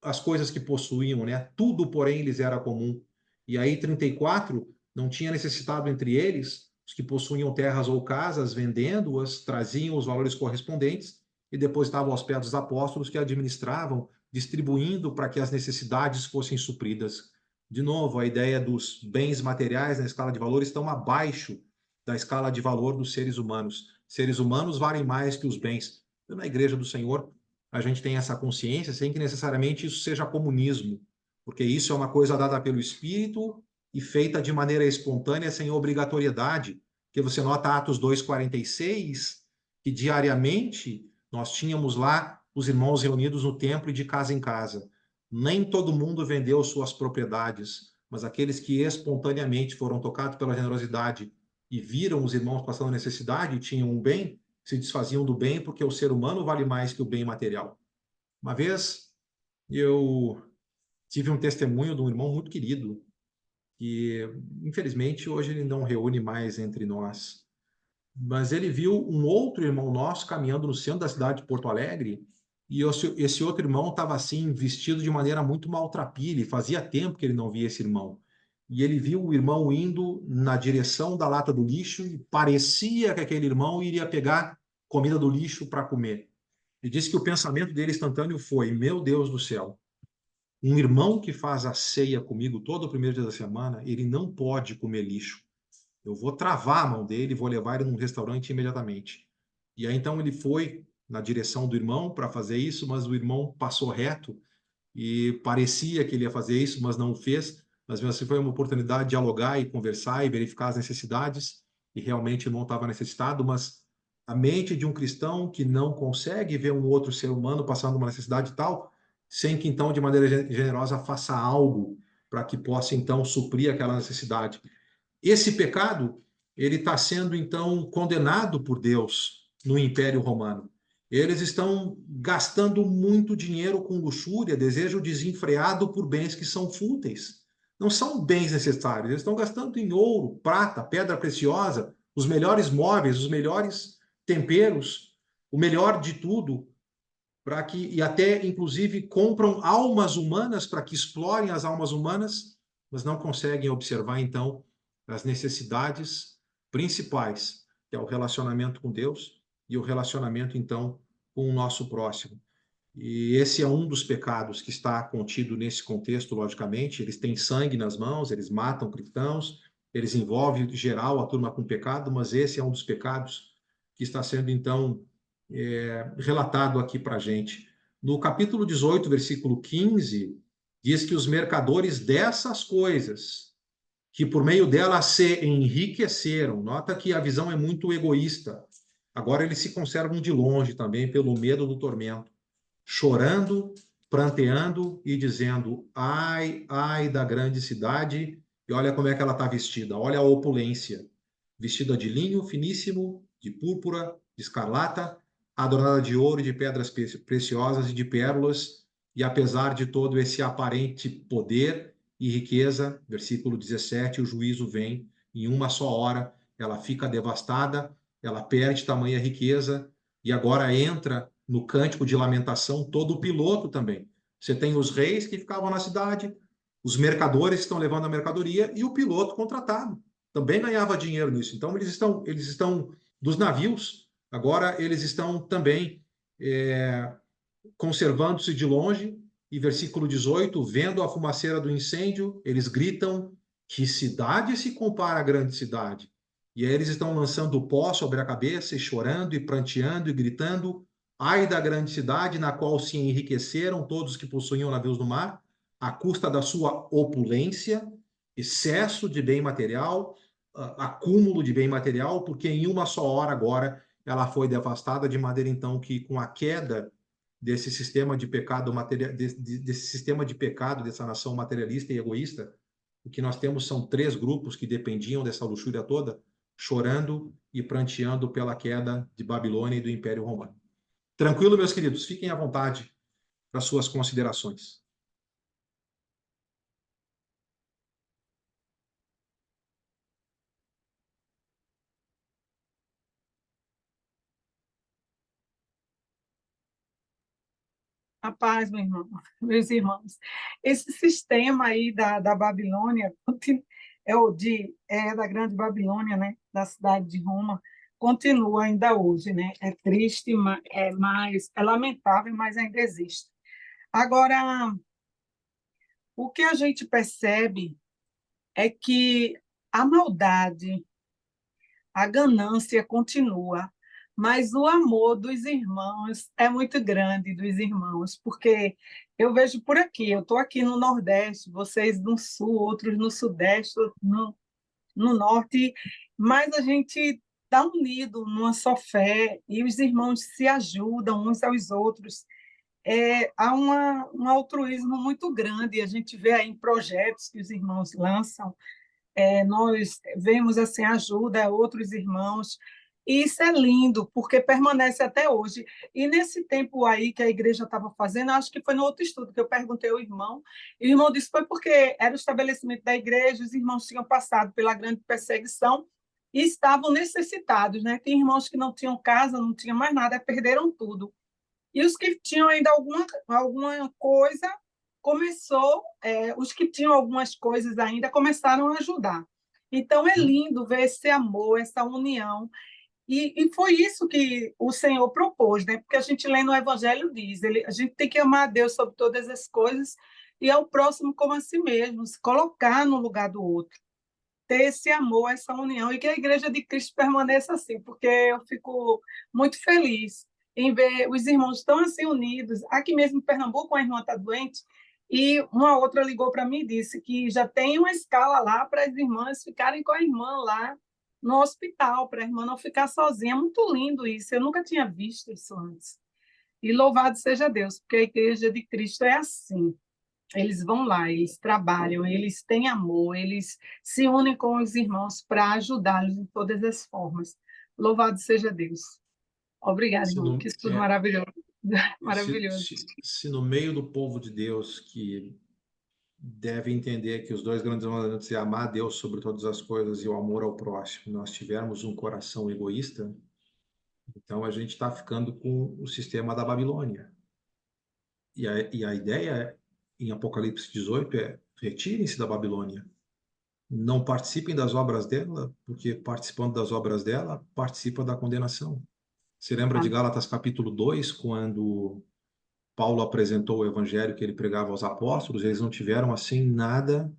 as coisas que possuíam, né? Tudo, porém, lhes era comum. E aí, 34, não tinha necessitado entre eles, os que possuíam terras ou casas, vendendo-as, traziam os valores correspondentes e depositavam aos pés dos apóstolos que administravam, distribuindo para que as necessidades fossem supridas. De novo, a ideia dos bens materiais na escala de valor estão abaixo da escala de valor dos seres humanos. Seres humanos valem mais que os bens. Na Igreja do Senhor, a gente tem essa consciência sem que necessariamente isso seja comunismo, porque isso é uma coisa dada pelo Espírito e feita de maneira espontânea, sem obrigatoriedade, que você nota Atos 2:46, que diariamente nós tínhamos lá os irmãos reunidos no templo e de casa em casa. Nem todo mundo vendeu suas propriedades, mas aqueles que espontaneamente foram tocados pela generosidade e viram os irmãos passando necessidade e tinham um bem, se desfaziam do bem, porque o ser humano vale mais que o bem material. Uma vez eu tive um testemunho de um irmão muito querido, que infelizmente hoje ele não reúne mais entre nós, mas ele viu um outro irmão nosso caminhando no centro da cidade de Porto Alegre, e esse outro irmão estava assim, vestido de maneira muito maltrapilha, e fazia tempo que ele não via esse irmão. E ele viu o irmão indo na direção da lata do lixo e parecia que aquele irmão iria pegar comida do lixo para comer. Ele disse que o pensamento dele instantâneo foi: meu Deus do céu, um irmão que faz a ceia comigo todo o primeiro dia da semana, ele não pode comer lixo. Eu vou travar a mão dele e vou levar ele num restaurante imediatamente. E aí então ele foi na direção do irmão para fazer isso, mas o irmão passou reto e parecia que ele ia fazer isso, mas não o fez. Mas mesmo assim foi uma oportunidade de dialogar e conversar e verificar as necessidades, e realmente não estava necessitado, mas a mente de um cristão que não consegue ver um outro ser humano passando uma necessidade tal, sem que então, de maneira generosa, faça algo para que possa então suprir aquela necessidade. Esse pecado, ele está sendo então condenado por Deus no Império Romano. Eles estão gastando muito dinheiro com luxúria, desejo desenfreado por bens que são fúteis. Não são bens necessários, eles estão gastando em ouro, prata, pedra preciosa, os melhores móveis, os melhores temperos, o melhor de tudo, para que, e até inclusive compram almas humanas para que explorem as almas humanas, mas não conseguem observar então as necessidades principais, que é o relacionamento com Deus e o relacionamento então com o nosso próximo. E esse é um dos pecados que está contido nesse contexto, logicamente. Eles têm sangue nas mãos, eles matam cristãos, eles envolvem geral a turma com pecado, mas esse é um dos pecados que está sendo então relatado aqui para a gente. No capítulo 18, versículo 15, diz que os mercadores dessas coisas, que por meio delas se enriqueceram, nota que a visão é muito egoísta. Agora eles se conservam de longe também pelo medo do tormento, chorando, pranteando e dizendo: ai, ai da grande cidade, e olha como é que ela está vestida, olha a opulência, vestida de linho finíssimo, de púrpura, de escarlata, adornada de ouro, de pedras preciosas e de pérolas, e apesar de todo esse aparente poder e riqueza, versículo 17, o juízo vem em uma só hora, ela fica devastada, ela perde tamanha riqueza, e agora entra no cântico de lamentação todo o piloto também. Você tem os reis que ficavam na cidade, os mercadores que estão levando a mercadoria e o piloto contratado. Também ganhava dinheiro nisso. Então, eles estão dos navios, agora eles estão também conservando-se de longe. E versículo 18, vendo a fumaceira do incêndio, eles gritam: que cidade se compara à grande cidade? E aí eles estão lançando pó sobre a cabeça e chorando e pranteando e gritando: ai da grande cidade na qual se enriqueceram todos que possuíam navios no mar, à custa da sua opulência, excesso de bem material, acúmulo de bem material, porque em uma só hora agora ela foi devastada, de maneira então que com a queda desse sistema de pecado desse sistema de pecado dessa nação materialista e egoísta, o que nós temos são 3 grupos que dependiam dessa luxúria toda, chorando e pranteando pela queda de Babilônia e do Império Romano. Tranquilo, meus queridos? Fiquem à vontade para suas considerações. A paz, meu irmão, meus irmãos. Esse sistema aí da Babilônia, da Grande Babilônia, né, da cidade de Roma, continua ainda hoje, né? É triste, é lamentável, mas ainda existe. Agora, o que a gente percebe é que a maldade, a ganância continua, mas o amor dos irmãos é muito grande, dos irmãos, porque eu vejo por aqui, eu estou aqui no Nordeste, vocês no Sul, outros no Sudeste, no Norte, mas a gente está unido numa só fé e os irmãos se ajudam uns aos outros. Há um altruísmo muito grande, a gente vê aí em projetos que os irmãos lançam, nós vemos assim ajuda a outros irmãos, e isso é lindo, porque permanece até hoje. E nesse tempo aí que a igreja estava fazendo, acho que foi no outro estudo que eu perguntei ao irmão, e o irmão disse que foi porque era o estabelecimento da igreja, os irmãos tinham passado pela grande perseguição e estavam necessitados, né? Tem irmãos que não tinham casa, não tinham mais nada, perderam tudo. E os que tinham ainda alguma coisa, os que tinham algumas coisas ainda começaram a ajudar. Então, é lindo ver esse amor, essa união. E foi isso que o Senhor propôs, né? Porque a gente lê no Evangelho, a gente tem que amar a Deus sobre todas as coisas e ao próximo como a si mesmo, se colocar no lugar do outro, ter esse amor, essa união, e que a Igreja de Cristo permaneça assim, porque eu fico muito feliz em ver os irmãos tão assim unidos. Aqui mesmo em Pernambuco, uma irmã está doente, e uma outra ligou para mim e disse que já tem uma escala lá para as irmãs ficarem com a irmã lá no hospital, para a irmã não ficar sozinha. É muito lindo isso, eu nunca tinha visto isso antes. E louvado seja Deus, porque a igreja de Cristo é assim. Eles vão lá, eles trabalham, eles têm amor, eles se unem com os irmãos para ajudá-los de todas as formas. Louvado seja Deus. Obrigada, Se irmão. no, Que estudo maravilhoso. se, Maravilhoso. se no meio do povo de Deus que deve entender que os dois grandes mandamentos é amar a Deus sobre todas as coisas e o amor ao próximo, nós tivermos um coração egoísta, então a gente está ficando com o sistema da Babilônia. E a ideia em Apocalipse 18 é: retirem-se da Babilônia. Não participem das obras dela, porque participando das obras dela, participa da condenação. Você lembra de Amém. Gálatas capítulo 2, quando Paulo apresentou o evangelho que ele pregava aos apóstolos? Eles não tiveram assim nada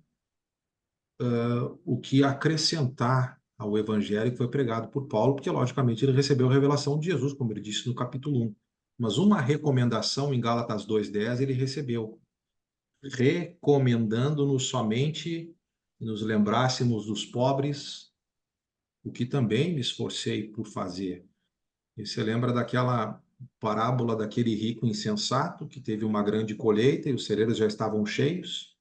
o que acrescentar ao evangelho que foi pregado por Paulo, porque logicamente ele recebeu a revelação de Jesus, como ele disse no capítulo 1. Mas uma recomendação em Gálatas 2:10 ele recebeu, recomendando-nos somente que nos lembrássemos dos pobres, o que também me esforcei por fazer. E você lembra daquela parábola daquele rico insensato que teve uma grande colheita e os celeiros já estavam cheios?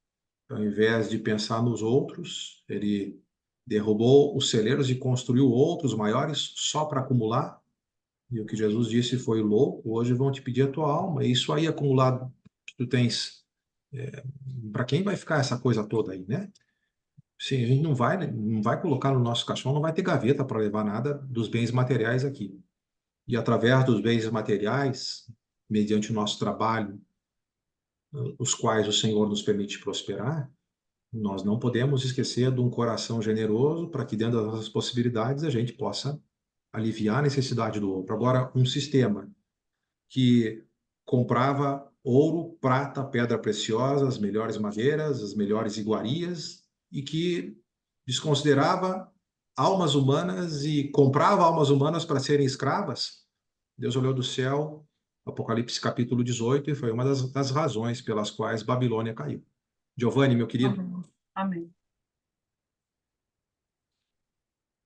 Ao invés de pensar nos outros, ele derrubou os celeiros e construiu outros maiores só para acumular. E o que Jesus disse foi: louco, hoje vão te pedir a tua alma. E isso aí acumulado que tu tens, para quem vai ficar essa coisa toda aí, né? Sim, a gente não vai colocar no nosso caixão, não vai ter gaveta para levar nada dos bens materiais aqui. E através dos bens materiais, mediante o nosso trabalho, os quais o Senhor nos permite prosperar, nós não podemos esquecer de um coração generoso para que, dentro das nossas possibilidades, a gente possa aliviar a necessidade do outro. Agora, um sistema que comprava ouro, prata, pedra preciosa, as melhores madeiras, as melhores iguarias, e que desconsiderava almas humanas e comprava almas humanas para serem escravas. Deus olhou do céu, Apocalipse capítulo 18, e foi uma das razões pelas quais Babilônia caiu. Giovanni, meu querido. Amém. Amém.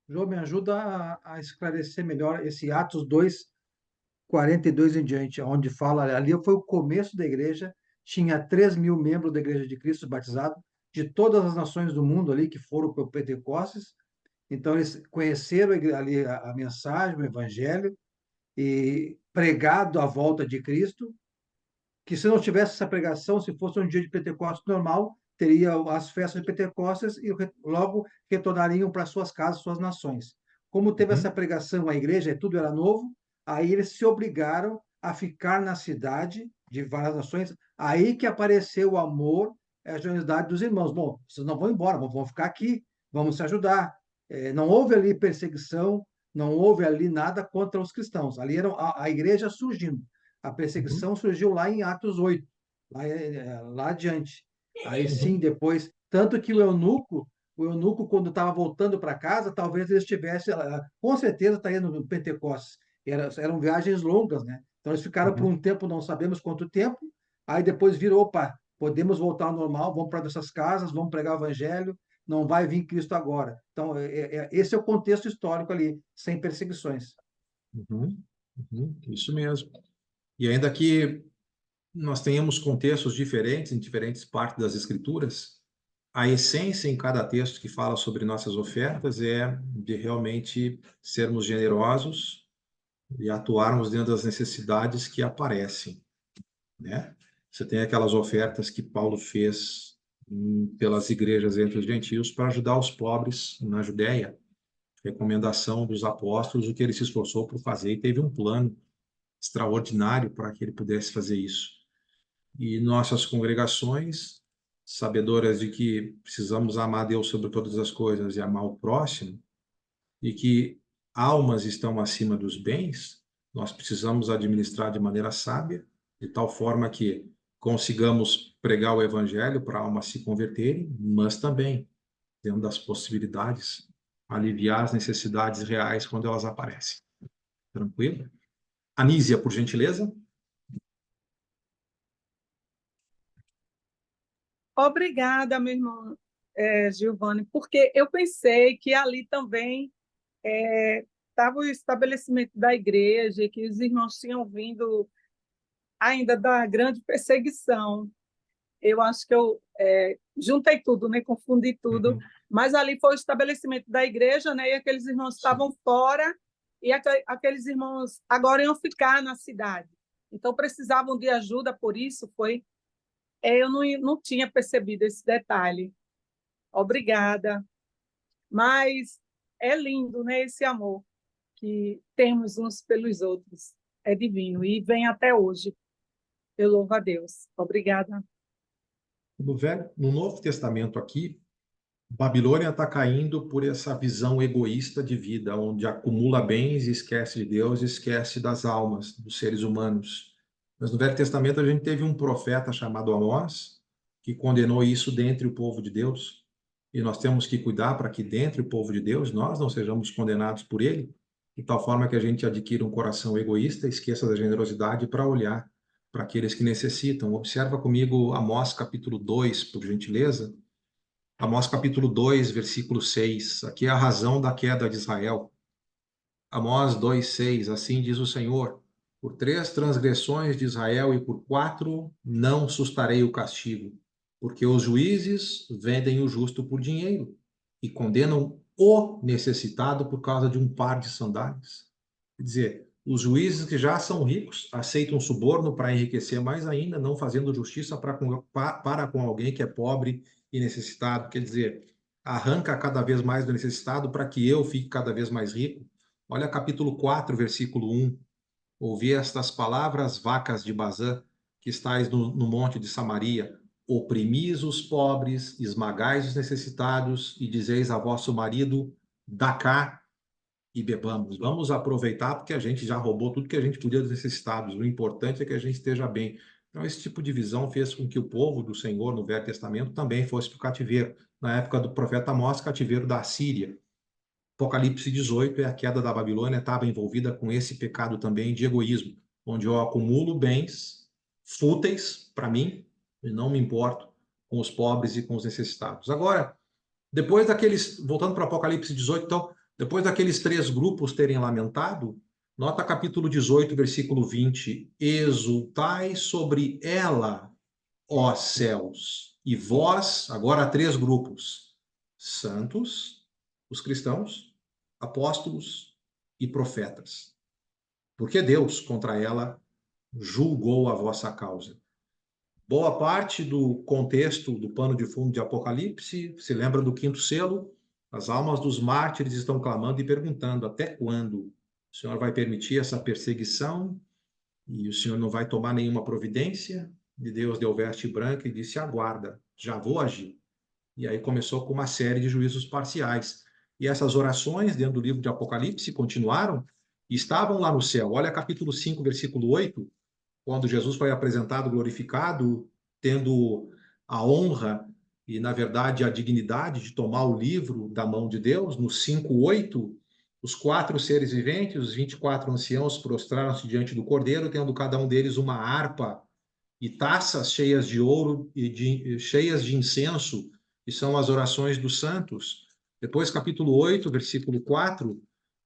João, me ajuda a esclarecer melhor esse Atos 2:42 em diante, onde fala, ali foi o começo da igreja, tinha 3.000 membros da Igreja de Cristo batizados, de todas as nações do mundo ali que foram para o Pentecostes. Então, eles conheceram ali a mensagem, o evangelho, e pregado a volta de Cristo, que se não tivesse essa pregação, se fosse um dia de Pentecostes normal, teria as festas de Pentecostes e logo retornariam para suas casas, suas nações. Como teve essa pregação à igreja, tudo era novo, aí eles se obrigaram a ficar na cidade de várias nações, aí que apareceu o amor, a generosidade dos irmãos. Bom, vocês não vão embora, vão ficar aqui, vamos se ajudar. Não houve ali perseguição, não houve ali nada contra os cristãos. Ali era a igreja surgindo. A perseguição surgiu lá em Atos 8, lá adiante. Aí sim, depois, tanto que o eunuco quando estava voltando para casa, talvez ele estivesse, com certeza estaria no Pentecostes. Eram viagens longas, né? Então eles ficaram por um tempo, não sabemos quanto tempo, aí depois virou, opa, podemos voltar ao normal, vamos para nossas casas, vamos pregar o evangelho, não vai vir Cristo agora. Então, esse é o contexto histórico ali, sem perseguições. Isso mesmo. E ainda que nós tenhamos contextos diferentes em diferentes partes das Escrituras, a essência em cada texto que fala sobre nossas ofertas é de realmente sermos generosos e atuarmos dentro das necessidades que aparecem, né? Você tem aquelas ofertas que Paulo fez pelas igrejas entre os gentios para ajudar os pobres na Judéia, recomendação dos apóstolos, o que ele se esforçou por fazer, e teve um plano extraordinário para que ele pudesse fazer isso. E nossas congregações, sabedoras de que precisamos amar Deus sobre todas as coisas e amar o próximo, e que almas estão acima dos bens, nós precisamos administrar de maneira sábia, de tal forma que consigamos pregar o evangelho para almas se converterem, mas também, dentro das possibilidades, aliviar as necessidades reais quando elas aparecem. Tranquilo? Anísia, por gentileza. Obrigada, meu irmão Giovanni, porque eu pensei que ali também estava o estabelecimento da igreja, que os irmãos tinham vindo ainda da grande perseguição. Eu acho que eu juntei tudo, né? Confundi tudo, Uhum. mas ali foi o estabelecimento da igreja, né? E aqueles irmãos estavam fora, e aqueles irmãos agora iam ficar na cidade. Então, precisavam de ajuda, por isso foi. Eu não tinha percebido esse detalhe. Obrigada. Mas é lindo, né? Esse amor que temos uns pelos outros. É divino e vem até hoje. Eu louvo a Deus. Obrigada. No Novo Testamento aqui, Babilônia está caindo por essa visão egoísta de vida, onde acumula bens e esquece de Deus, e esquece das almas, dos seres humanos. Mas no Velho Testamento a gente teve um profeta chamado Amós, que condenou isso dentre o povo de Deus, e nós temos que cuidar para que dentre o povo de Deus nós não sejamos condenados por ele, de tal forma que a gente adquira um coração egoísta, esqueça da generosidade para olhar para aqueles que necessitam. Observa comigo Amós capítulo 2, por gentileza. Amós capítulo 2, versículo 6. Aqui é a razão da queda de Israel. Amós 2, 6. Assim diz o Senhor: por 3 transgressões de Israel e por 4 não sustarei o castigo, porque os juízes vendem o justo por dinheiro e condenam o necessitado por causa de um par de sandálias. Quer dizer, os juízes que já são ricos aceitam suborno para enriquecer mais ainda, não fazendo justiça para com alguém que é pobre e necessitado. Quer dizer, arranca cada vez mais do necessitado para que eu fique cada vez mais rico. Olha capítulo 4, versículo 1. Ouvi estas palavras, vacas de Bazã, que estáis no monte de Samaria. Oprimis os pobres, esmagais os necessitados, e dizeis a vosso marido: dá cá e bebamos. Vamos aproveitar porque a gente já roubou tudo que a gente podia dos necessitados. O importante é que a gente esteja bem. Então, esse tipo de visão fez com que o povo do Senhor, no Velho Testamento, também fosse para o cativeiro. Na época do profeta Amós, cativeiro da Síria. Apocalipse 18 é a queda da Babilônia, estava envolvida com esse pecado também de egoísmo, onde eu acumulo bens fúteis para mim e não me importo com os pobres e com os necessitados. Agora, depois daqueles, voltando para Apocalipse 18, então, depois daqueles 3 grupos terem lamentado, nota capítulo 18, versículo 20: exultai sobre ela, ó céus, e vós, agora 3 grupos, santos, os cristãos, apóstolos e profetas, porque Deus contra ela julgou a vossa causa. Boa parte do contexto do pano de fundo de Apocalipse se lembra do 5º selo. As almas dos mártires estão clamando e perguntando: até quando o Senhor vai permitir essa perseguição? E o Senhor não vai tomar nenhuma providência? E Deus deu veste branca e disse: aguarda, já vou agir. E aí começou com uma série de juízos parciais. E essas orações dentro do livro de Apocalipse continuaram e estavam lá no céu. Olha capítulo 5, versículo 8, quando Jesus foi apresentado glorificado, tendo a honra e, na verdade, a dignidade de tomar o livro da mão de Deus, no 5:8, os 4 seres viventes, os 24 anciãos, prostraram-se diante do Cordeiro, tendo cada um deles uma harpa e taças cheias de ouro e cheias de incenso, que são as orações dos santos. Depois, capítulo 8, versículo 4,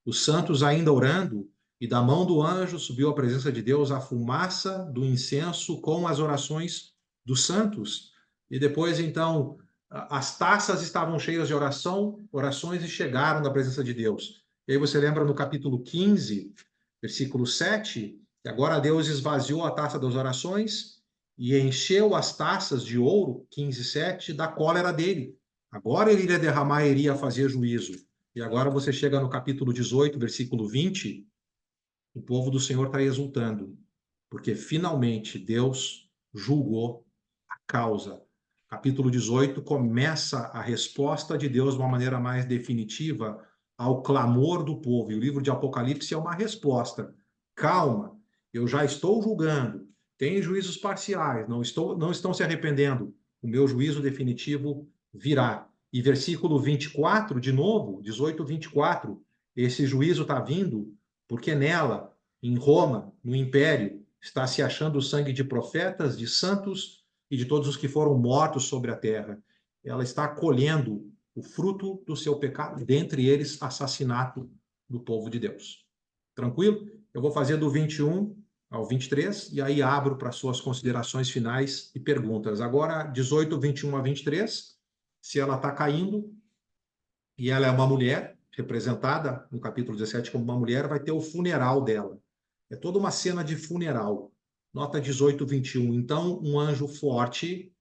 os santos ainda orando, e da mão do anjo subiu à presença de Deus a fumaça do incenso com as orações dos santos. E depois, então, as taças estavam cheias de orações e chegaram na presença de Deus. E aí você lembra no capítulo 15, versículo 7, que agora Deus esvaziou a taça das orações e encheu as taças de ouro, 15:7, da cólera dele. Agora ele iria derramar e iria fazer juízo. E agora você chega no capítulo 18, versículo 20, o povo do Senhor está exultando, porque finalmente Deus julgou a causa. Capítulo 18 começa a resposta de Deus de uma maneira mais definitiva ao clamor do povo. E o livro de Apocalipse é uma resposta. Calma, eu já estou julgando. Tem juízos parciais, não estão se arrependendo. O meu juízo definitivo virá. E versículo 24, de novo, 18, 24, esse juízo está vindo porque nela Em Roma, no Império, está se achando o sangue de profetas, de santos e de todos os que foram mortos sobre a terra. Ela está colhendo o fruto do seu pecado, dentre eles, assassinato do povo de Deus. Tranquilo? Eu vou fazer do 21 ao 23 e aí abro para suas considerações finais e perguntas. Agora, 18, 21 a 23, se ela está caindo e ela é uma mulher, representada no capítulo 17 como uma mulher, vai ter o funeral dela. É toda uma cena de funeral. Nota 18, 21. Então, um anjo forte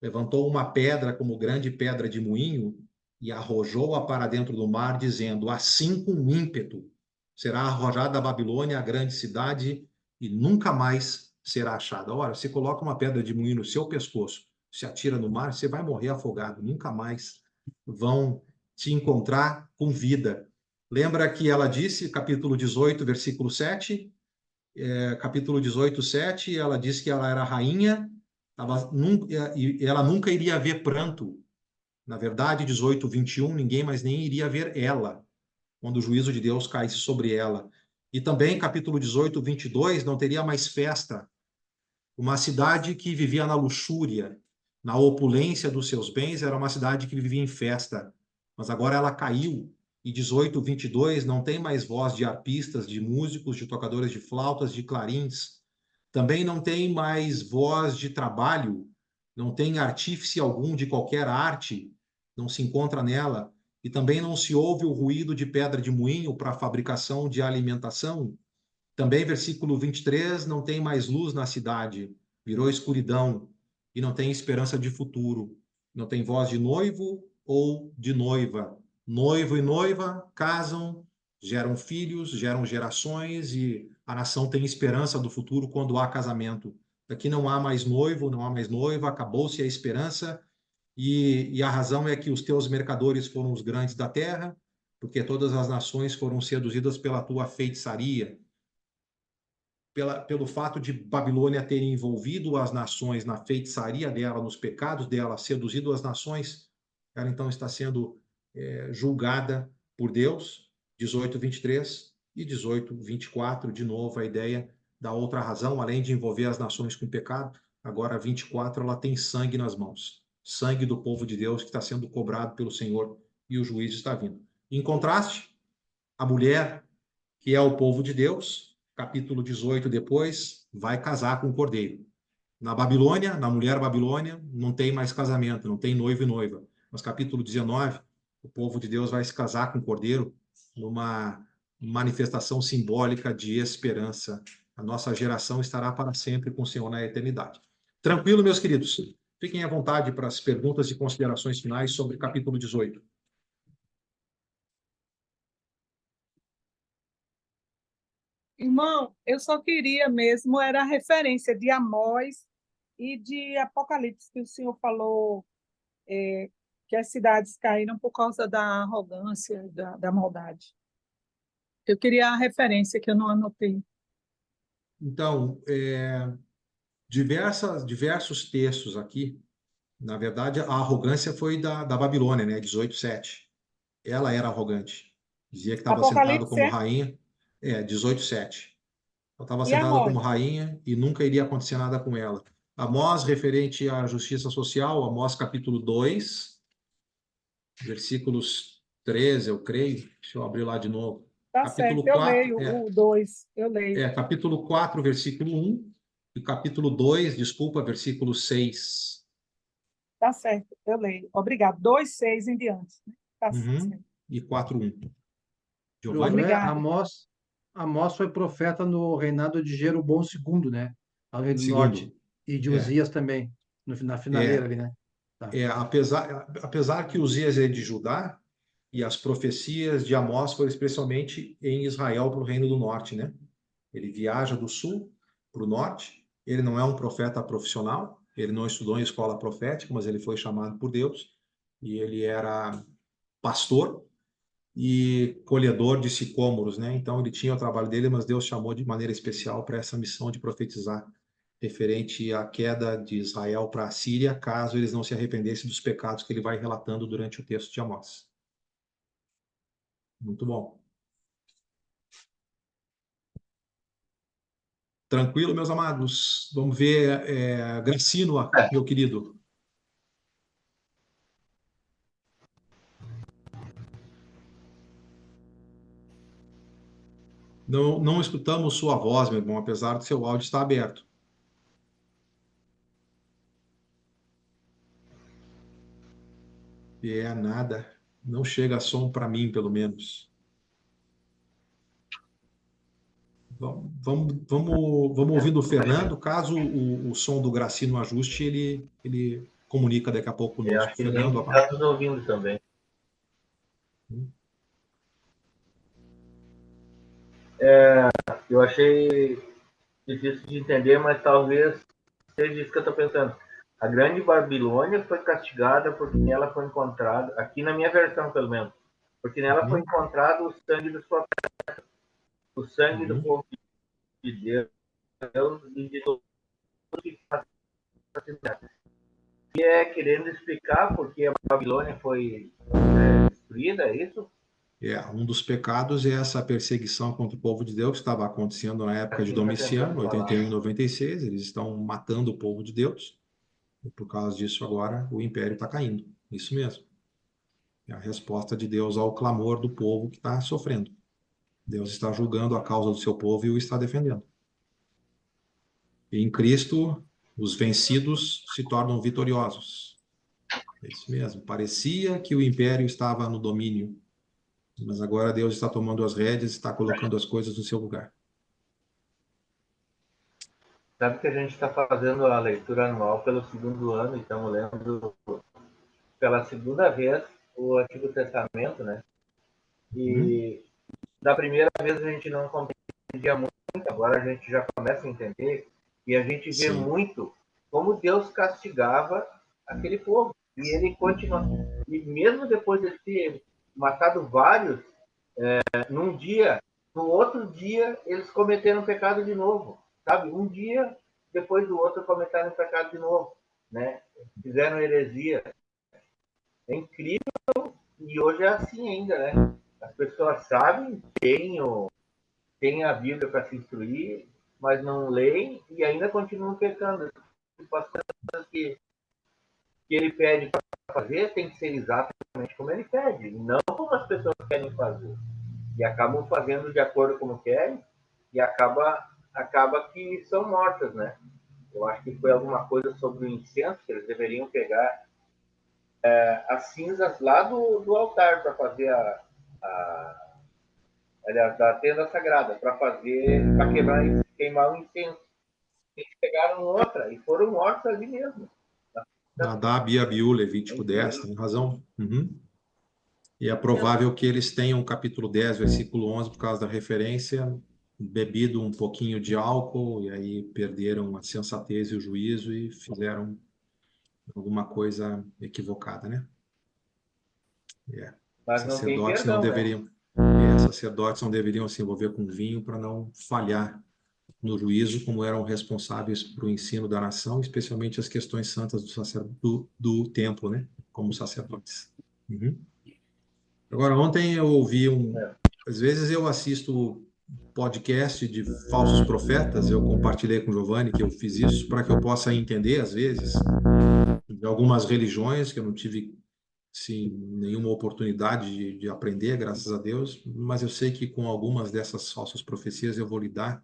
levantou uma pedra como grande pedra de moinho e arrojou-a para dentro do mar, dizendo: assim com ímpeto será arrojada a Babilônia, a grande cidade, e nunca mais será achada. Ora, você coloca uma pedra de moinho no seu pescoço, se atira no mar, você vai morrer afogado, nunca mais vão te encontrar com vida. Lembra que ela disse, capítulo 18, versículo 7, capítulo 18, 7, ela disse que ela era rainha, e ela nunca iria ver pranto. Na verdade, 18, 21, ninguém mais nem iria ver ela, quando o juízo de Deus caísse sobre ela. E também, capítulo 18, 22, não teria mais festa. Uma cidade que vivia na luxúria, na opulência dos seus bens, era uma cidade que vivia em festa. Mas agora ela caiu. E 18, 22, não tem mais voz de arpistas, de músicos, de tocadores de flautas, de clarins. Também não tem mais voz de trabalho, não tem artífice algum de qualquer arte, não se encontra nela. E também não se ouve o ruído de pedra de moinho para a fabricação de alimentação. Também, versículo 23, não tem mais luz na cidade, virou escuridão, e não tem esperança de futuro. Não tem voz de noivo ou de noiva. Noivo e noiva casam, geram filhos, geram gerações, e a nação tem esperança do futuro quando há casamento. Aqui não há mais noivo, não há mais noiva, acabou-se a esperança, e a razão é que os teus mercadores foram os grandes da terra, porque todas as nações foram seduzidas pela tua feitiçaria. Pelo fato de Babilônia ter envolvido as nações na feitiçaria dela, nos pecados dela, seduzido as nações, ela então está sendo julgada por Deus, 18, 23 e 18, 24, de novo a ideia da outra razão, além de envolver as nações com pecado, agora 24 ela tem sangue nas mãos, sangue do povo de Deus que está sendo cobrado pelo Senhor e o juízo está vindo. Em contraste, a mulher, que é o povo de Deus, capítulo 18 depois, vai casar com o cordeiro. Na Babilônia, na mulher Babilônia, não tem mais casamento, não tem noivo e noiva. Mas capítulo 19, o povo de Deus vai se casar com o cordeiro numa manifestação simbólica de esperança. A nossa geração estará para sempre com o Senhor na eternidade. Tranquilo, meus queridos? Fiquem à vontade para as perguntas e considerações finais sobre capítulo 18. Irmão, eu só queria mesmo, era a referência de Amós e de Apocalipse, que o senhor falou que as cidades caíram por causa da arrogância, da maldade. Eu queria a referência que eu não anotei. Então, diversos textos aqui. Na verdade, a arrogância foi da Babilônia, né? 18:7. Ela era arrogante. Dizia que estava sentado Apocalipse como rainha. 18:7. Ela estava e sentada como Amós. rainha e nunca iria acontecer nada com ela. Amós, referente à justiça social, Amós capítulo 2, versículos 13, eu creio. Deixa eu abrir lá de novo. Tá certo, Capítulo eu 4, leio o 2, eu leio. capítulo 4, versículo 1, e capítulo 2, desculpa, versículo 6. Tá certo, eu leio. Obrigado. 2, 6 em diante. Tá certo. E 4:1. Giovanni? Josué, Obrigada. Amós foi profeta no reinado de Jeroboão II, né? Ao rei do norte. Segundo, E de é, Uzias também, na finaleira é, ali, né? Tá. apesar que Uzias é de Judá, e as profecias de Amós foram especialmente em Israel para o Reino do Norte, né? Ele viaja do sul para o norte, ele não é um profeta profissional, ele não estudou em escola profética, mas ele foi chamado por Deus, e ele era pastor e colhedor de sicômoros, né? Então ele tinha o trabalho dele, mas Deus chamou de maneira especial para essa missão de profetizar referente à queda de Israel para a Síria, caso eles não se arrependessem dos pecados que ele vai relatando durante o texto de Amós. Muito bom. Tranquilo, meus amados? Vamos ver, Gracino, meu querido. Não escutamos sua voz, meu irmão, apesar do seu áudio estar aberto. Nada. Não chega som para mim, pelo menos. Vamos ouvindo o Fernando. Caso o som do Gracino ajuste, ele comunica daqui a pouco conosco. Eu acho que Fernando, ninguém está nos ouvindo também. Eu achei difícil de entender, mas talvez seja isso que eu estou pensando. A grande Babilônia foi castigada porque nela foi encontrado, aqui na minha versão pelo menos, porque nela foi encontrado o sangue dos profetas, o sangue do povo de Deus e de todos que e querendo explicar porque a Babilônia foi destruída, é isso? Um dos pecados é essa perseguição contra o povo de Deus que estava acontecendo na época de Domiciano, 81 e 96. Eles estão matando o povo de Deus. E por causa disso, agora o império está caindo. Isso mesmo. É a resposta de Deus ao clamor do povo que está sofrendo. Deus está julgando a causa do seu povo e o está defendendo. E em Cristo, os vencidos se tornam vitoriosos. É isso mesmo. Parecia que o império estava no domínio, mas agora Deus está tomando as rédeas e está colocando as coisas no seu lugar. Sabe que a gente está fazendo a leitura anual pelo segundo ano e estamos lendo pela segunda vez o Antigo Testamento, né? E da primeira vez a gente não compreendia muito, agora a gente já começa a entender e a gente vê muito como Deus castigava aquele povo. E ele continua. E mesmo depois de ter matado vários, num dia, no outro dia, eles cometeram pecado de novo. Sabe? Um dia, depois do outro, cometeram pecado de novo. Né? Fizeram heresia. É incrível. E hoje é assim ainda, né? As pessoas sabem, têm a Bíblia para se instruir, mas não leem e ainda continuam pecando. As coisas que ele pede para fazer tem que ser exatamente como ele pede, não como as pessoas querem fazer. E acabam fazendo de acordo com como querem e acaba que são mortas, né? Eu acho que foi alguma coisa sobre o incenso que eles deveriam pegar as cinzas lá do altar para fazer aliás, da tenda sagrada, para queimar o incenso. Eles pegaram outra e foram mortos ali mesmo. Nadab e Abiú, Levítico 10, tem razão. E é provável que eles tenham o capítulo 10, versículo 11, por causa da referência, bebido um pouquinho de álcool, e aí perderam a sensatez e o juízo e fizeram alguma coisa equivocada, né? Mas não tem Sacerdotes perdão, não né? deveriam, sacerdotes não deveriam se envolver com vinho para não falhar no juízo, como eram responsáveis para o ensino da nação, especialmente as questões santas do templo, né? Como sacerdotes. Agora, ontem eu ouvi às vezes eu assisto podcast de falsos profetas, eu compartilhei com o Giovanni que eu fiz isso para que eu possa entender, às vezes, de algumas religiões que eu não tive sim, nenhuma oportunidade de aprender, graças a Deus, mas eu sei que com algumas dessas falsas profecias eu vou lidar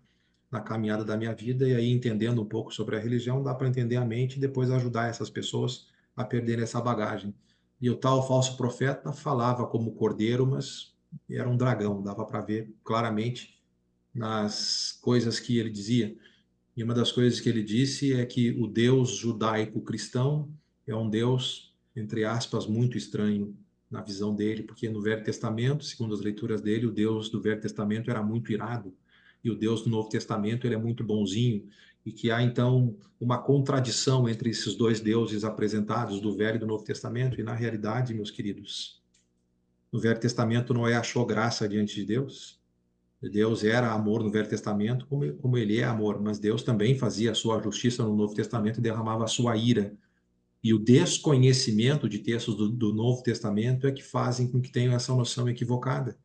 na caminhada da minha vida, e aí entendendo um pouco sobre a religião, dá para entender a mente e depois ajudar essas pessoas a perderem essa bagagem. E o tal falso profeta falava como cordeiro, mas era um dragão, dava para ver claramente nas coisas que ele dizia. E uma das coisas que ele disse é que o Deus judaico-cristão é um Deus, entre aspas, muito estranho na visão dele, porque no Velho Testamento, segundo as leituras dele, o Deus do Velho Testamento era muito irado, e o Deus do Novo Testamento ele é muito bonzinho, e que há então uma contradição entre esses dois deuses apresentados do Velho e do Novo Testamento, e na realidade, meus queridos, no Velho Testamento Noé achou graça diante de Deus. Deus era amor no Velho Testamento, como ele é amor, mas Deus também fazia a sua justiça no Novo Testamento e derramava a sua ira. E o desconhecimento de textos do Novo Testamento é que fazem com que tenham essa noção equivocada.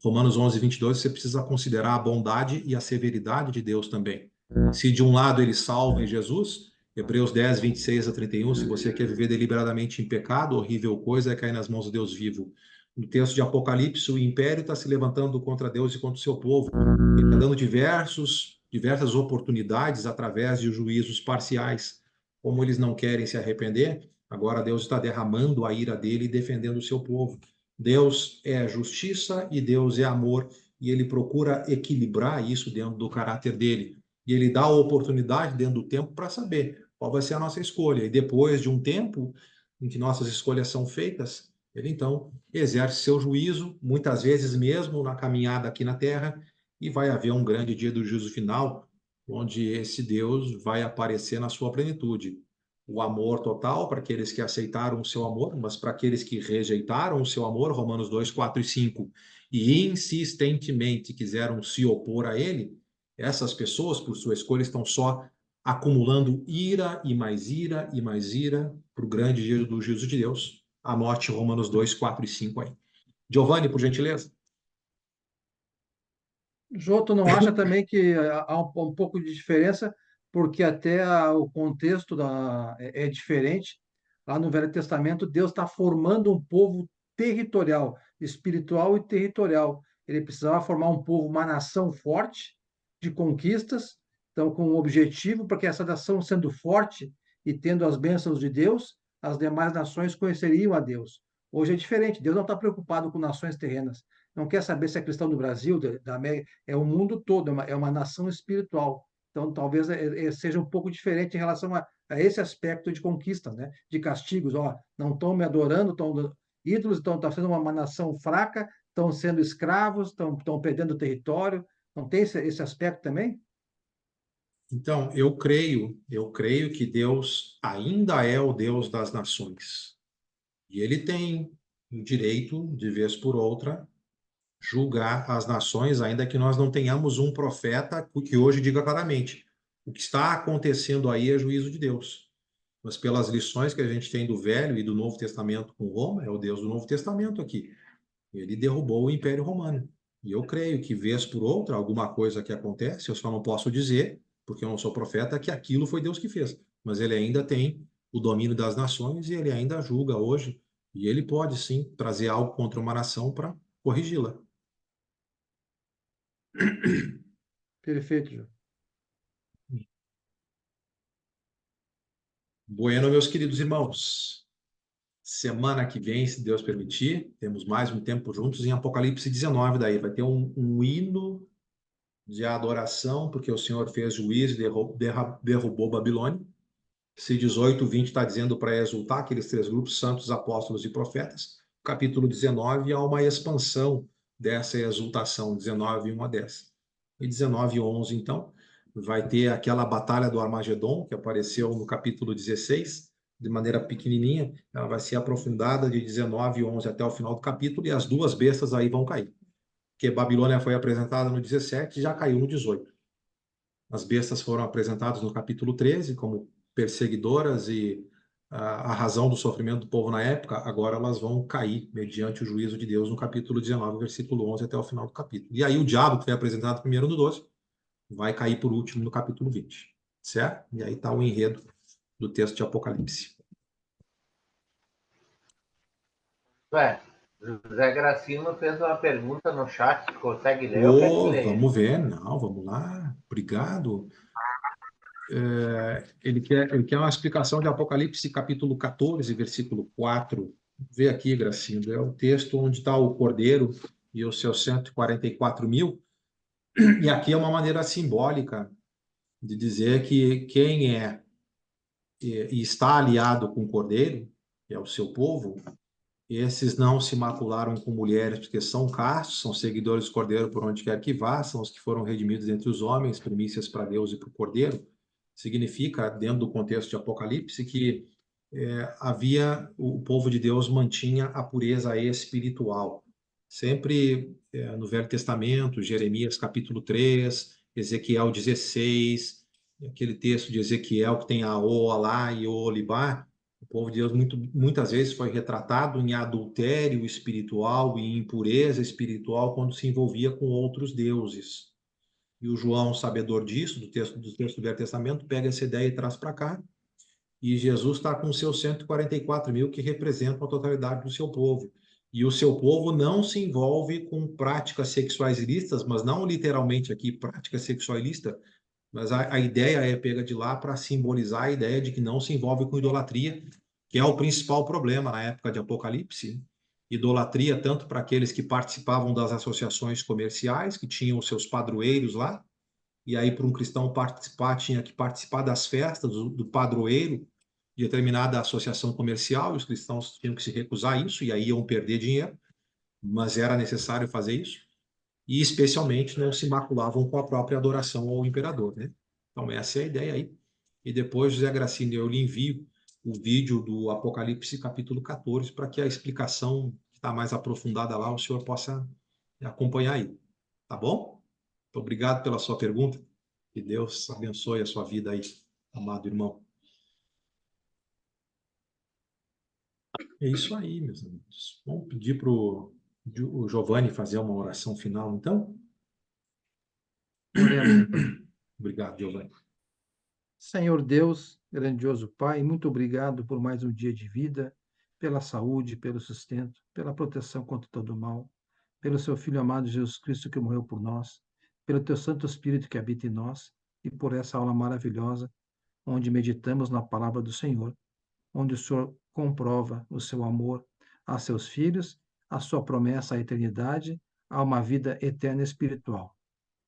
Romanos 11, 22, você precisa considerar a bondade e a severidade de Deus também. Se de um lado ele salva em Jesus, Hebreus 10, 26 a 31, se você quer viver deliberadamente em pecado, horrível coisa é cair nas mãos de Deus vivo. No texto de Apocalipse, o império está se levantando contra Deus e contra o seu povo. Ele está dando diversas oportunidades através de juízos parciais. Como eles não querem se arrepender, agora Deus está derramando a ira dele e defendendo o seu povo. Deus é justiça e Deus é amor, e ele procura equilibrar isso dentro do caráter dele. E ele dá a oportunidade dentro do tempo para saber qual vai ser a nossa escolha. E depois de um tempo em que nossas escolhas são feitas, ele então exerce seu juízo, muitas vezes mesmo na caminhada aqui na terra, e vai haver um grande dia do juízo final, onde esse Deus vai aparecer na sua plenitude. O amor total para aqueles que aceitaram o seu amor, mas para aqueles que rejeitaram o seu amor, Romanos 2, 4 e 5, e insistentemente quiseram se opor a ele, essas pessoas, por sua escolha, estão só acumulando ira e mais ira para o grande dia do juízo de Deus. Anote Romanos 2, 4 e 5 aí. Giovanni, por gentileza. Jô, tu não acha também que há um pouco de diferença, porque até o contexto é diferente. Lá no Velho Testamento, Deus está formando um povo territorial, espiritual e territorial. Ele precisava formar um povo, uma nação forte, de conquistas, então com um objetivo, para que essa nação sendo forte e tendo as bênçãos de Deus, as demais nações conheceriam a Deus. Hoje é diferente, Deus não está preocupado com nações terrenas, não quer saber se é cristão do Brasil, da América, é o mundo todo, é uma nação espiritual. Então, talvez seja um pouco diferente em relação a esse aspecto de conquista, né? De castigos. Ó, não estão me adorando, estão ídolos, estão sendo uma nação fraca, estão sendo escravos, estão perdendo território. Não tem esse aspecto também? Então, eu creio que Deus ainda é o Deus das nações. E ele tem o direito, de vez por outra, julgar as nações, ainda que nós não tenhamos um profeta que hoje diga claramente: o que está acontecendo aí é juízo de Deus. Mas pelas lições que a gente tem do Velho e do Novo Testamento com Roma, é o Deus do Novo Testamento aqui. Ele derrubou o Império Romano. E eu creio que, vez por outra, alguma coisa que acontece, eu só não posso dizer, porque eu não sou profeta, que aquilo foi Deus que fez. Mas ele ainda tem o domínio das nações e ele ainda julga hoje. E ele pode, sim, trazer algo contra uma nação para corrigi-la. Perfeito, Jô. Bueno, meus queridos irmãos. Semana que vem, se Deus permitir, temos mais um tempo juntos em Apocalipse 19. Daí vai ter um hino de adoração, porque o Senhor fez juízo e derrubou Babilônia. Se 18, 20 está dizendo para exultar aqueles três grupos, santos, apóstolos e profetas. Capítulo 19 há uma expansão dessa exultação, 19, 1 a 10. E 19, 11, então, vai ter aquela batalha do Armagedon, que apareceu no capítulo 16, de maneira pequenininha. Ela vai ser aprofundada de 19, 11 até o final do capítulo, e as duas bestas aí vão cair. Porque Babilônia foi apresentada no 17 e já caiu no 18. As bestas foram apresentadas no capítulo 13 como perseguidoras e a razão do sofrimento do povo na época. Agora elas vão cair mediante o juízo de Deus no capítulo 19, versículo 11 até o final do capítulo. E aí o diabo, que foi apresentado primeiro no 12, vai cair por último no capítulo 20, certo? E aí está o enredo do texto de Apocalipse. José Gracino fez uma pergunta no chat, consegue ler? Eu quero ler. Vamos ver, não, vamos lá, obrigado. Ele quer uma explicação de Apocalipse capítulo 14, versículo 4. Vê aqui, Gracindo, é o texto onde está o Cordeiro e os seus 144 mil. E aqui é uma maneira simbólica de dizer que quem e está aliado com o Cordeiro, que é o seu povo, esses não se macularam com mulheres, porque são castos, são seguidores do Cordeiro por onde quer que vá, são os que foram redimidos entre os homens, primícias para Deus e para o Cordeiro. Significa, dentro do contexto de Apocalipse, que o povo de Deus mantinha a pureza espiritual. Sempre no Velho Testamento, Jeremias capítulo 3, Ezequiel 16, aquele texto de Ezequiel que tem a Olá e o Olibá, o povo de Deus muitas vezes foi retratado em adultério espiritual e impureza espiritual quando se envolvia com outros deuses. E o João, sabedor disso, do texto do Velho Testamento, pega essa ideia e traz para cá. E Jesus está com seus 144 mil, que representam a totalidade do seu povo. E o seu povo não se envolve com práticas sexuais ilícitas, mas não literalmente aqui prática sexual ilícita, mas a ideia é pega de lá para simbolizar a ideia de que não se envolve com idolatria, que é o principal problema na época de Apocalipse. Idolatria tanto para aqueles que participavam das associações comerciais, que tinham os seus padroeiros lá, e aí para um cristão participar, tinha que participar das festas do padroeiro de determinada associação comercial, e os cristãos tinham que se recusar a isso, e aí iam perder dinheiro, mas era necessário fazer isso, e especialmente não se maculavam com a própria adoração ao imperador, né? Então essa é a ideia aí. E depois, José Gracini, eu lhe envio o vídeo do Apocalipse capítulo 14, para que a explicação que está mais aprofundada lá, o senhor possa acompanhar aí. Tá bom? Muito obrigado pela sua pergunta. Que Deus abençoe a sua vida aí, amado irmão. É isso aí, meus amigos. Vamos pedir para o Giovanni fazer uma oração final, então? Oremos, então. Obrigado, Giovanni. Senhor Deus, grandioso Pai, muito obrigado por mais um dia de vida, pela saúde, pelo sustento, pela proteção contra todo mal, pelo seu Filho amado Jesus Cristo que morreu por nós, pelo teu Santo Espírito que habita em nós e por essa aula maravilhosa, onde meditamos na palavra do Senhor, onde o Senhor comprova o seu amor a seus filhos, a sua promessa à eternidade, a uma vida eterna espiritual.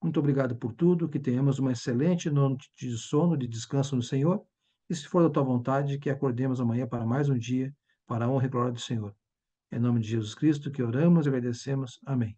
Muito obrigado por tudo, que tenhamos uma excelente noite de sono, de descanso no Senhor, e se for da tua vontade, que acordemos amanhã para mais um dia, para a honra e glória do Senhor. Em nome de Jesus Cristo que oramos e agradecemos. Amém.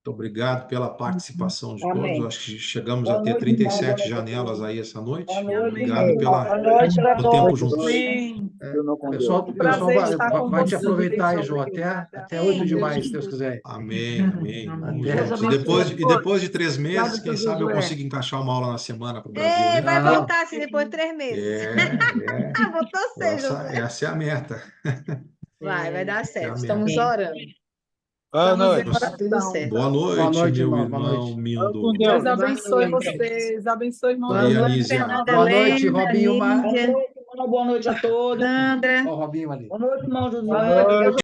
Muito obrigado pela participação de todos. Amém. Acho que chegamos Boa a ter noite, 37 irmão. janelas aí essa noite. Boa noite. Obrigado Boa noite para pelo tempo todos. juntos. Sim, O pessoal prazer vai, estar com vai te vocês. aproveitar aí, João, até 8 de maio, se Deus quiser. Amém, amém. Vamos Até. juntos. E depois de 3 meses, quem sabe eu consigo encaixar uma aula na semana para o Brasil, Ei, né? vai Não. voltar assim depois de 3 meses. Vou torcer, José. Essa é a meta. Vai dar É a certo. meta. Estamos orando. Boa Estamos noite. em Tá tudo oração. certo. Boa noite, Boa noite, meu irmão. Boa irmão noite. Mindo. Deus abençoe vocês. Abençoe, irmão. Aí, Anísia. Boa noite, Robinho. Lídia, Boa noite a todos. Sandra. Ó, o Robinho ali. Boa noite, irmão José. Boa noite.